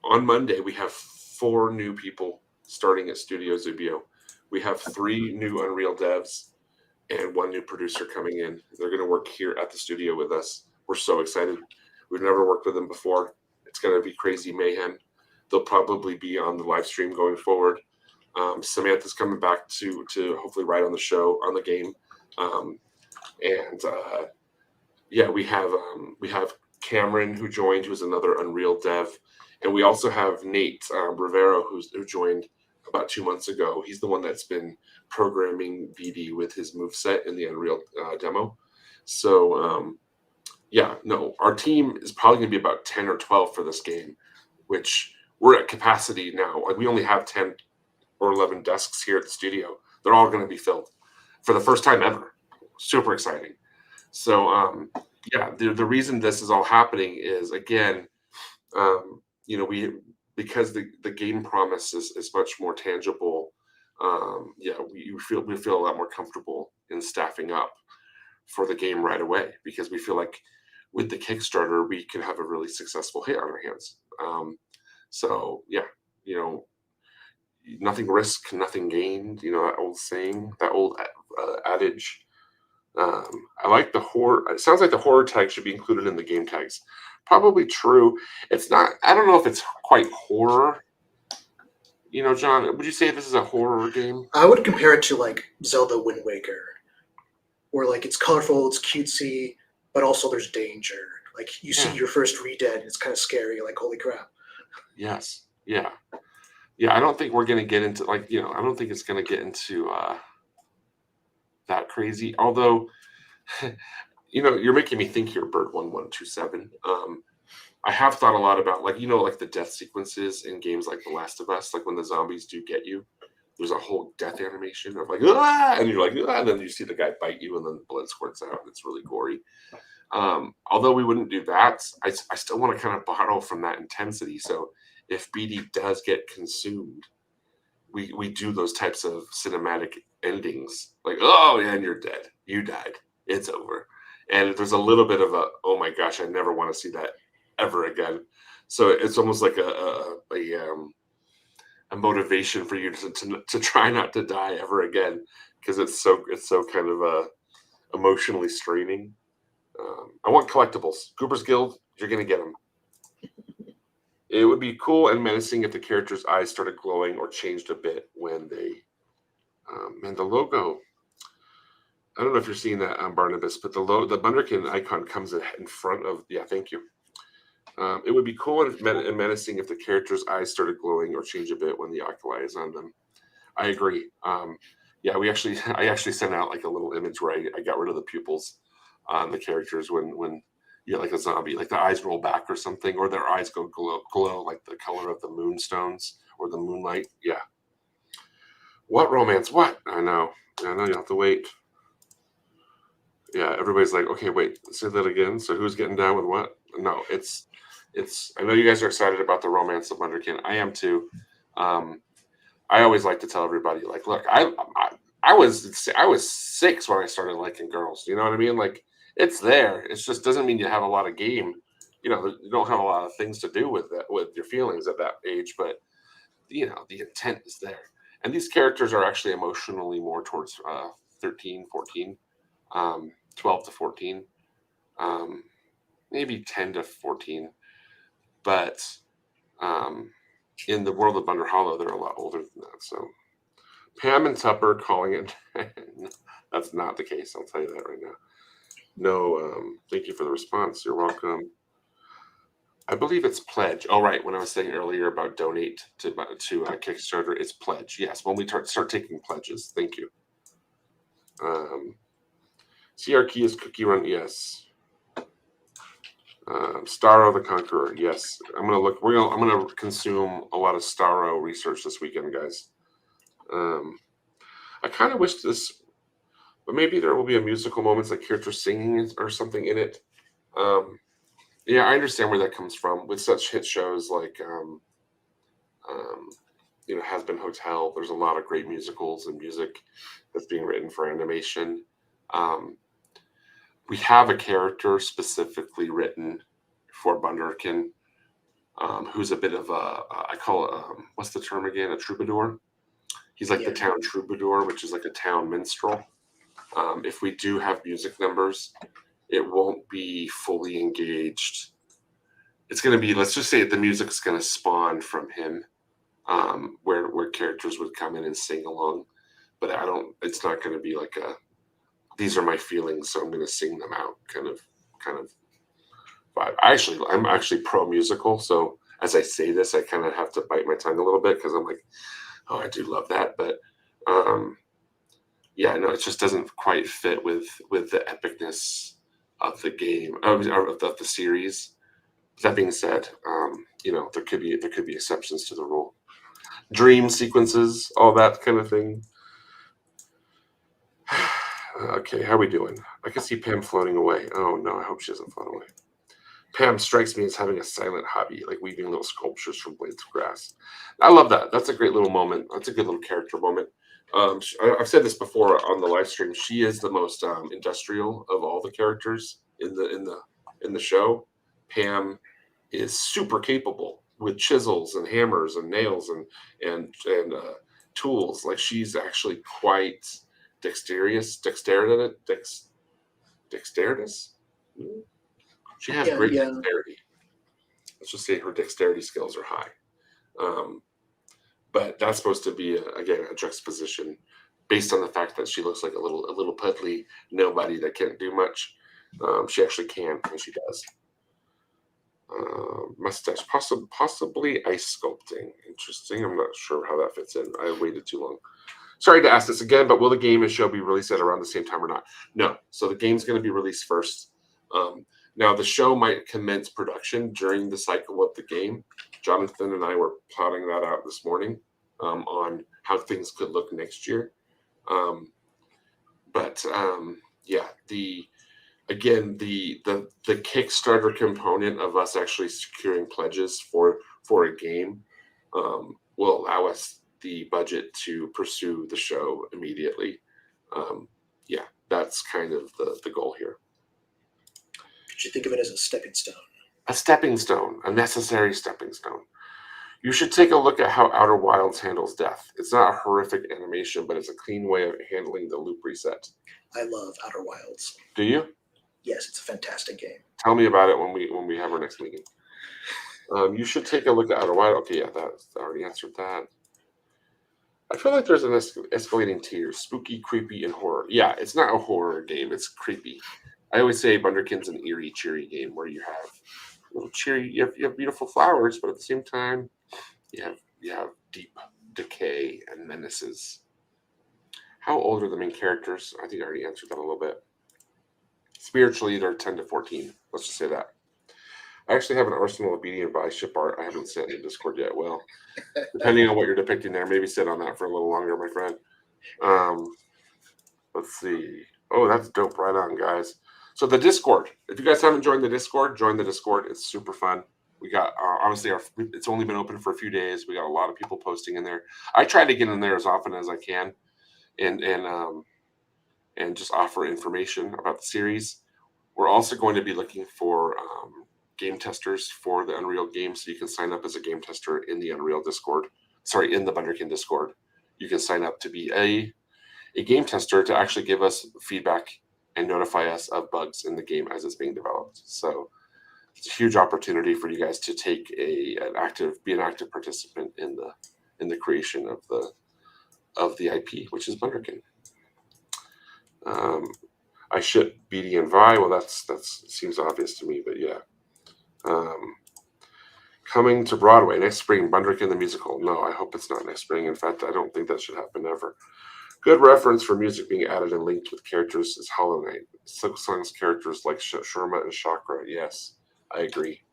on Monday, we have 4 new people starting at Studio Zubio. We have 3 new Unreal devs and 1 new producer coming in. They're going to work here at the studio with us. We're so excited. We've never worked with them before. It's going to be crazy mayhem. They'll probably be on the live stream going forward. Samantha's coming back to hopefully write on the show, on the game. We have Cameron, who joined, who's another Unreal dev. And we also have Nate Rivero, who joined about 2 months ago. He's the one that's been programming BD with his moveset in the Unreal demo. So, our team is probably going to be about 10 or 12 for this game, which we're at capacity now. Like, we only have 10 or 11 desks here at the studio. They're all going to be filled for the first time ever. Super exciting. So, the reason this is all happening is, again, because the game promise is much more tangible. We feel a lot more comfortable in staffing up for the game right away, because we feel like with the Kickstarter we can have a really successful hit on our hands. Nothing risked, nothing gained. That old saying, that old adage. I like the horror. It sounds like the horror tag should be included in the game tags. Probably true. It's not. I don't know if it's quite horror. John, would you say this is a horror game? I would compare it to like Zelda Wind Waker, where like it's colorful, it's cutesy, but also there's danger. Like you see your first re-dead, and it's kind of scary. Like, holy crap. Yes. Yeah. I don't think we're gonna get into I don't think it's gonna get into that crazy. Although, you're making me think here, Bird 1127. I have thought a lot about like the death sequences in games like The Last of Us, like when the zombies do get you. there's a whole death animation of like, ah, and you're like, ah, and then you see the guy bite you, and then blood squirts out, and it's really gory. Although we wouldn't do that, I still want to kind of borrow from that intensity. So if BD does get consumed, we do those types of cinematic endings, like, oh yeah, and you're dead, you died, it's over, and there's a little bit of a, oh my gosh, I never want to see that ever again. So it's almost like a motivation for you to try not to die ever again, because it's so kind of emotionally straining. I want collectibles. Cooper's Guild, you're gonna get them. It would be cool and menacing if the character's eyes started glowing or changed a bit when they. And the logo. I don't know if you're seeing that, Barnabas, but the Bunderkin icon comes in front of. Yeah, thank you. It would be cool and menacing if the character's eyes started glowing or change a bit when the oculi is on them. I agree. Yeah, I actually sent out like a little image where I got rid of the pupils on the characters when like a zombie, like the eyes roll back or something, or their eyes go glow like the color of the moonstones or the moonlight. Yeah. What romance? What? I know you'll have to wait. Yeah, everybody's like, okay, wait, say that again. So who's getting down with what? No, it's. I know you guys are excited about the romance of Bunderkin. I am too. I always like to tell everybody, like, look, I was 6 when I started liking girls. You know what I mean? Like, it's there. It just doesn't mean you have a lot of game. You don't have a lot of things to do with that, with your feelings at that age. But the intent is there. And these characters are actually emotionally more towards 13, 14, 12 to 14, maybe 10 to 14. But in the world of Bunderhollow, they're a lot older than that. So Pam and Tupper calling it. That's not the case. I'll tell you that right now. No, thank you for the response. You're welcome. I believe it's pledge. Oh, right. When I was saying earlier about donate to Kickstarter, it's pledge. Yes, when we start taking pledges. Thank you. CR Key is Cookie Run. Yes. Starro the Conqueror. Yes. I'm gonna consume a lot of Starro research this weekend, guys. I kind of wish this, but maybe there will be a musical moments like characters singing or something in it. Yeah, I understand where that comes from with such hit shows like Has Been Hotel. There's a lot of great musicals and music that's being written for animation. We have a character specifically written for Bunderkin, who's a bit of I call it, what's the term again? A troubadour. He's like the town troubadour, which is like a town minstrel. If we do have music numbers, it won't be fully engaged. It's going to be, let's just say the music's going to spawn from him, where characters would come in and sing along. But it's not going to be like these are my feelings, so I'm going to sing them out kind of vibe. I'm actually pro musical. So as I say this, I kind of have to bite my tongue a little bit because I'm like, oh, I do love that. But yeah, no, it just doesn't quite fit with the epicness of the game, of the series. That being said, there could be exceptions to the rule. Dream sequences, all that kind of thing. Okay, how are we doing? I can see Pam floating away. Oh no, I hope she doesn't float away. Pam strikes me as having a silent hobby, like weaving little sculptures from blades of grass. I love that. That's a great little moment. That's a good little character moment. I've said this before on the live stream. She is the most industrial of all the characters in the show. Pam is super capable with chisels and hammers and nails and tools. Like, she's actually quite dexterous. She has great dexterity. Let's just say her dexterity skills are high. But that's supposed to be again a juxtaposition based on the fact that she looks like a little puddly nobody that can't do much. She actually can, and she does. Mustache, possibly ice sculpting. Interesting. I'm not sure how that fits in. I waited too long. Sorry to ask this again, but will the game and show be released at around the same time or not? No. So the game's going to be released first. Now, the show might commence production during the cycle of the game. Jonathan and I were plotting that out this morning. on how things could look next year. Yeah, the Kickstarter component of us actually securing pledges for a game will allow us the budget to pursue the show immediately. Yeah, that's kind of the goal here. You should think of it as a stepping stone. A stepping stone, a necessary stepping stone. You should take a look at how Outer Wilds handles death. It's not a horrific animation, but it's a clean way of handling the loop reset. I love Outer Wilds. Do you? Yes, it's a fantastic game. Tell me about it when we have our next meeting. You should take a look at Outer Wilds. Okay, yeah, I already answered that. I feel like there's an escalating tier: spooky, creepy, and horror. Yeah, it's not a horror game; it's creepy. I always say Bunderkin's an eerie, cheery game where you have little cheery. You have beautiful flowers, but at the same time, you have deep decay and menaces. How old are the main characters? I think I already answered that a little bit. Spiritually, they're 10 to 14. Let's just say that. I actually have an arsenal of BD and Vi ship art I haven't sent in Discord yet. Well, depending on what you're depicting there, maybe sit on that for a little longer, my friend. Let's see. Oh, that's dope. Right on, guys. So the Discord. If you guys haven't joined the Discord, join the Discord. It's super fun. We got, honestly, it's only been open for a few days. We got a lot of people posting in there. I try to get in there as often as I can and just offer information about the series. We're also going to be looking for game testers for the Unreal game, so you can sign up as a game tester in the Unreal Discord. Sorry, in the Bunderkin Discord. You can sign up to be a game tester to actually give us feedback and notify us of bugs in the game as it's being developed. So it's a huge opportunity for you guys to take be an active participant in the creation of the IP, which is Bunderkin. I ship BD and Vi. Well, that seems obvious to me, but yeah. Coming to Broadway next spring, Bunderkin the musical. No, I hope it's not next spring. In fact, I don't think that should happen ever. Good reference for music being added and linked with characters is Hollow Knight. Silksong's characters like Shurma and Chakra. Yes, I agree.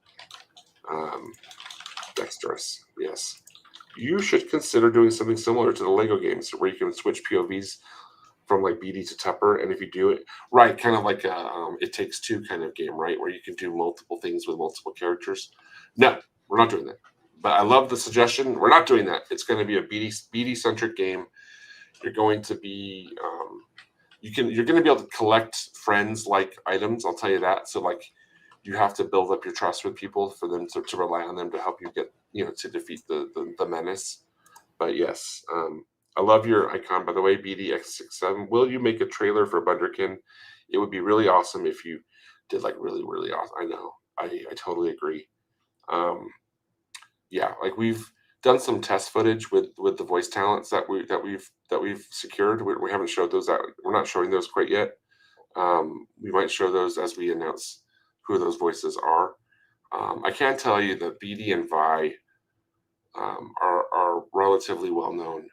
Dexterous. Yes. You should consider doing something similar to the Lego games where you can switch POVs from like BD to Tupper, and if you do it right, kind of like a It Takes Two kind of game, right, where you can do multiple things with multiple characters. No, we're not doing that. But I love the suggestion. We're not doing that. It's going to be a BD centric game. You're going to be you're going to be able to collect friends like items. I'll tell you that. So like you have to build up your trust with people for them to rely on them to help you get to defeat the menace. But yes. I love your icon, by the way, BDX67. Will you make a trailer for Bunderkin? It would be really awesome if you did like really, really awesome. I know. I totally agree. Yeah, like we've done some test footage with the voice talents that we've secured. We haven't showed those out. We're not showing those quite yet. We might show those as we announce who those voices are. I can tell you that BD and Vi are relatively well known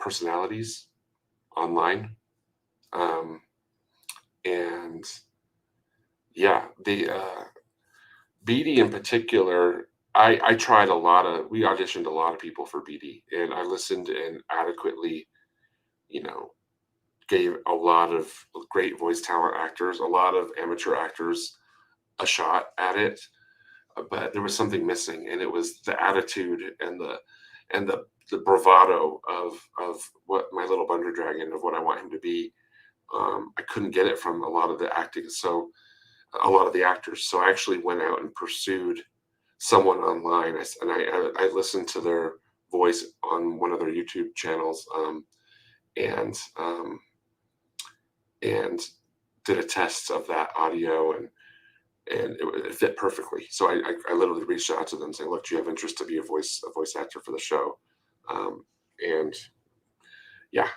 personalities online, and yeah, the BD in particular, I tried we auditioned a lot of people for BD, and I listened and adequately gave a lot of great voice talent actors, a lot of amateur actors a shot at it, but there was something missing, and it was the attitude and the bravado of what my little Bunder Dragon, of what I want him to be. I couldn't get it from a lot of the acting, so a lot of the actors. So I actually went out and pursued someone online, and I listened to their voice on one of their YouTube channels, and did a test of that audio, and it fit perfectly. So I literally reached out to them saying, "Look, do you have interest to be a voice actor for the show?" And yeah,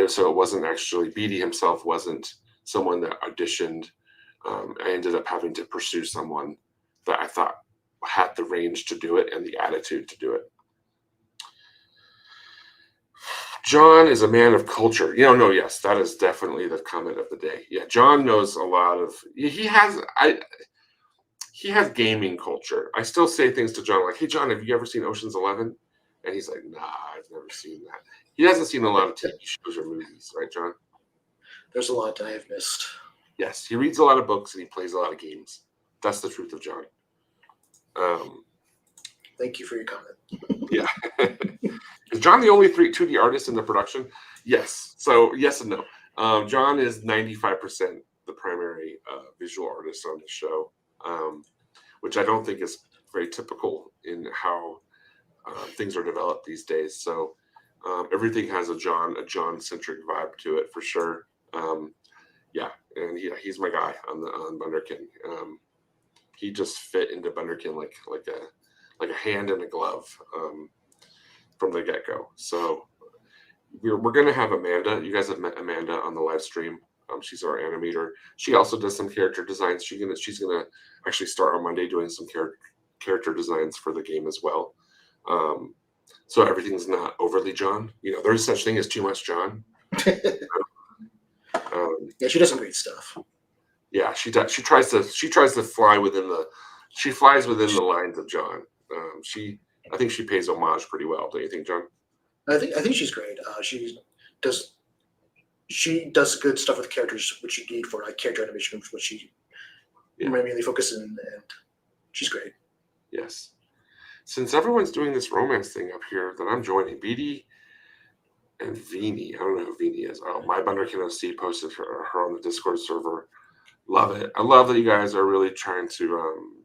so it wasn't actually BD himself wasn't someone that auditioned. I ended up having to pursue someone that I thought had the range to do it and the attitude to do it. John is a man of culture. No, yes, that is definitely the comment of the day. Yeah, John knows a lot of. He has gaming culture. I still say things to John like, "Hey, John, have you ever seen Ocean's 11?" And he's like, nah, I've never seen that. He hasn't seen a lot of TV shows or movies, right, John? There's a lot I have missed. Yes, he reads a lot of books and he plays a lot of games. That's the truth of John. Thank you for your comment. Yeah. Is John the only 2D artist in the production? Yes. So yes and no. John is 95% the primary visual artist on the show, which I don't think is very typical in how things are developed these days. So everything has a John-centric vibe to it for sure. Yeah, and he's my guy on Bunderkin. He just fit into Bunderkin like a hand in a glove from the get-go. So we're gonna have Amanda. You guys have met Amanda on the live stream. She's our animator. She also does some character designs. She's gonna actually start on Monday doing some character designs for the game as well. So everything's not overly John. There's such thing as too much John. Yeah, she does some great stuff. Yeah, she does. She tries to fly within the. She flies within the lines of John. I think she pays homage pretty well. Don't you think, John? I think she's great. She does good stuff with characters, which you need for like character animation, which she mainly focuses in, and she's great. Yes. Since everyone's doing this romance thing up here, that I'm joining, BD and Vini. I don't know who Vini is. Oh, my Bunderkin OC posted her on the Discord server. Love it. I love that you guys are really trying to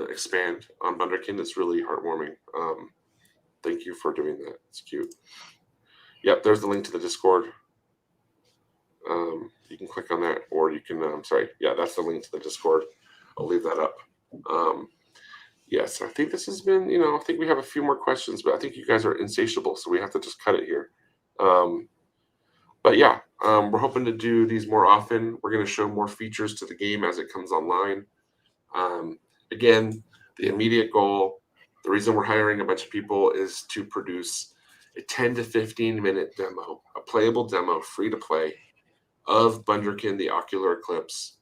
expand on Bunderkin. It's really heartwarming. Thank you for doing that. It's cute. Yep, there's the link to the Discord. You can click on that, or you can. That's the link to the Discord. I'll leave that up. Yes, I think this has been. I think we have a few more questions, but I think you guys are insatiable, so we have to just cut it here. But yeah, we're hoping to do these more often. We're going to show more features to the game as it comes online. Again, the immediate goal, the reason we're hiring a bunch of people is to produce a 10 to 15 minute demo, a playable demo, free to play, of Bunderkin, the Ocular Eclipse,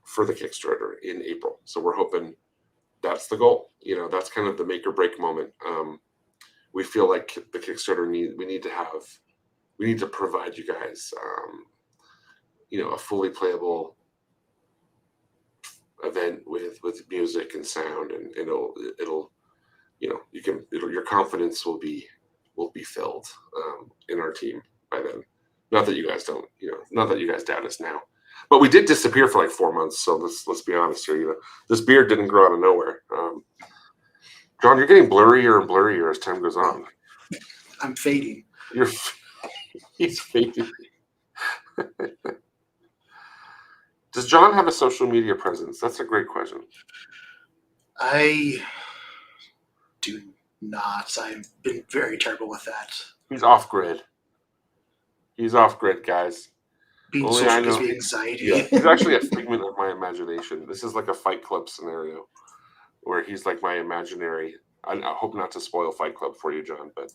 for the Kickstarter in April. So we're hoping that's the goal. That's kind of the make or break moment. We feel like the Kickstarter we need to provide you guys, a fully playable event with music and sound, and it'll your confidence will be filled in our team by then. Not that you guys don't, not that you guys doubt us now, but we did disappear for like 4 months. So let's be honest here. This beard didn't grow out of nowhere. John, you're getting blurrier and blurrier as time goes on. I'm fading. He's fading. Does John have a social media presence? That's a great question. I do not. I've been very terrible with that. He's off grid. Guys. Being social gives me anxiety. Yeah, he's actually a figment of my imagination. This is like a Fight Club scenario where he's like my imaginary. I hope not to spoil Fight Club for you, John, but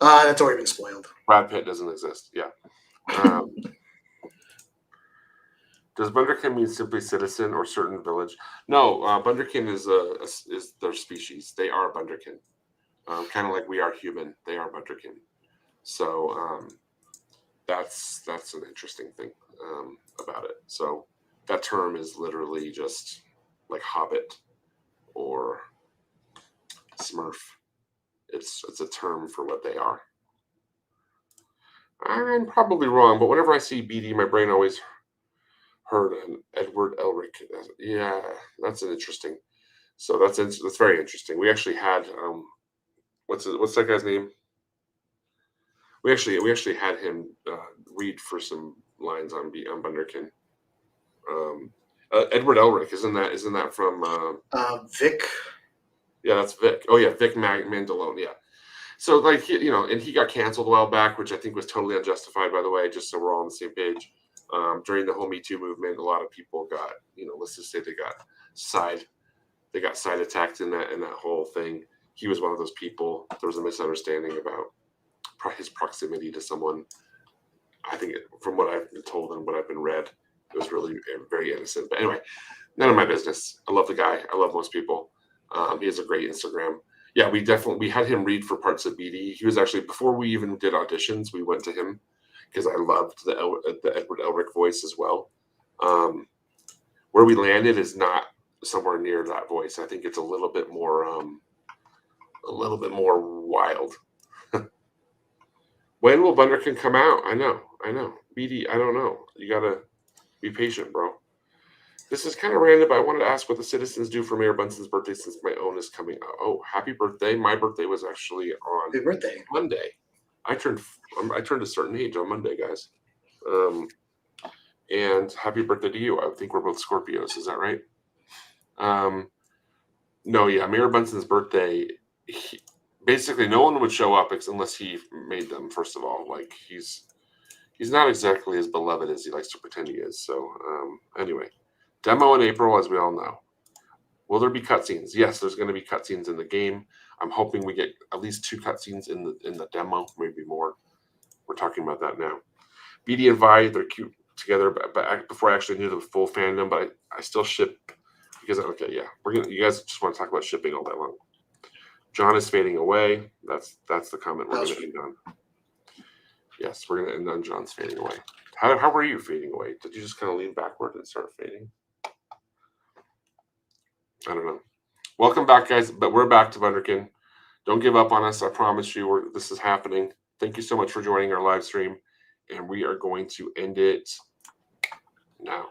that's already been spoiled. Brad Pitt doesn't exist. Yeah. Does Bunderkin mean simply citizen or certain village? No, Bunderkin is their species. They are Bunderkin. Kind of like we are human. They are Bunderkin. So that's an interesting thing about it. So that term is literally just like Hobbit or Smurf. It's a term for what they are. I'm probably wrong, but whenever I see BD, my brain always heard an Edward Elric. Yeah, that's an interesting. So that's very interesting. We actually had what's that guy's name? We actually had him read for some lines on Bunderkin. Edward Elric, isn't that from Vic? Yeah, that's Vic. Oh yeah, Vic Mandalone. Yeah. So like and he got canceled a while back, which I think was totally unjustified, by the way. Just so we're all on the same page. During the whole Me Too movement, a lot of people got let's just say they got side attacked in that whole thing. He was one of those people. There was a misunderstanding about his proximity to someone. I think from what I've been told and what I've been read, it was really very innocent. But anyway, none of my business. I love the guy. I love most people. He has a great Instagram. Yeah, we had him read for parts of BD. He was actually, before we even did auditions, we went to him because I loved the Edward Elric voice as well. Where we landed is not somewhere near that voice. I think it's a little bit more wild. When will Bunderkin come out? I know. BD, I don't know. You gotta be patient, bro. This is kind of random, but I wanted to ask what the citizens do for Mayor Bunson's birthday since my own is coming out. Oh, happy birthday. My birthday was actually on Happy birthday. Monday. I turned a certain age on Monday, guys. And happy birthday to you. I think we're both Scorpios. Is that right? No, yeah. Mayor Bunson's birthday, basically no one would show up unless he made them, first of all. Like, he's not exactly as beloved as he likes to pretend he is. So anyway, demo in April, as we all know. Will there be cutscenes? Yes, there's going to be cutscenes in the game. I'm hoping we get at least 2 cutscenes in the demo, maybe more. We're talking about that now. BD and Vi, they're cute together, but before I actually knew the full fandom, but I still ship because, okay, yeah, you guys just want to talk about shipping all day long. John is fading away. That's the comment we're going to end on. Yes, we're going to end on John's fading away. How were you fading away? Did you just kind of lean backward and start fading? I don't know. Welcome back, guys. But we're back to Bunderkin. Don't give up on us. I promise you, this is happening. Thank you so much for joining our live stream. And we are going to end it now.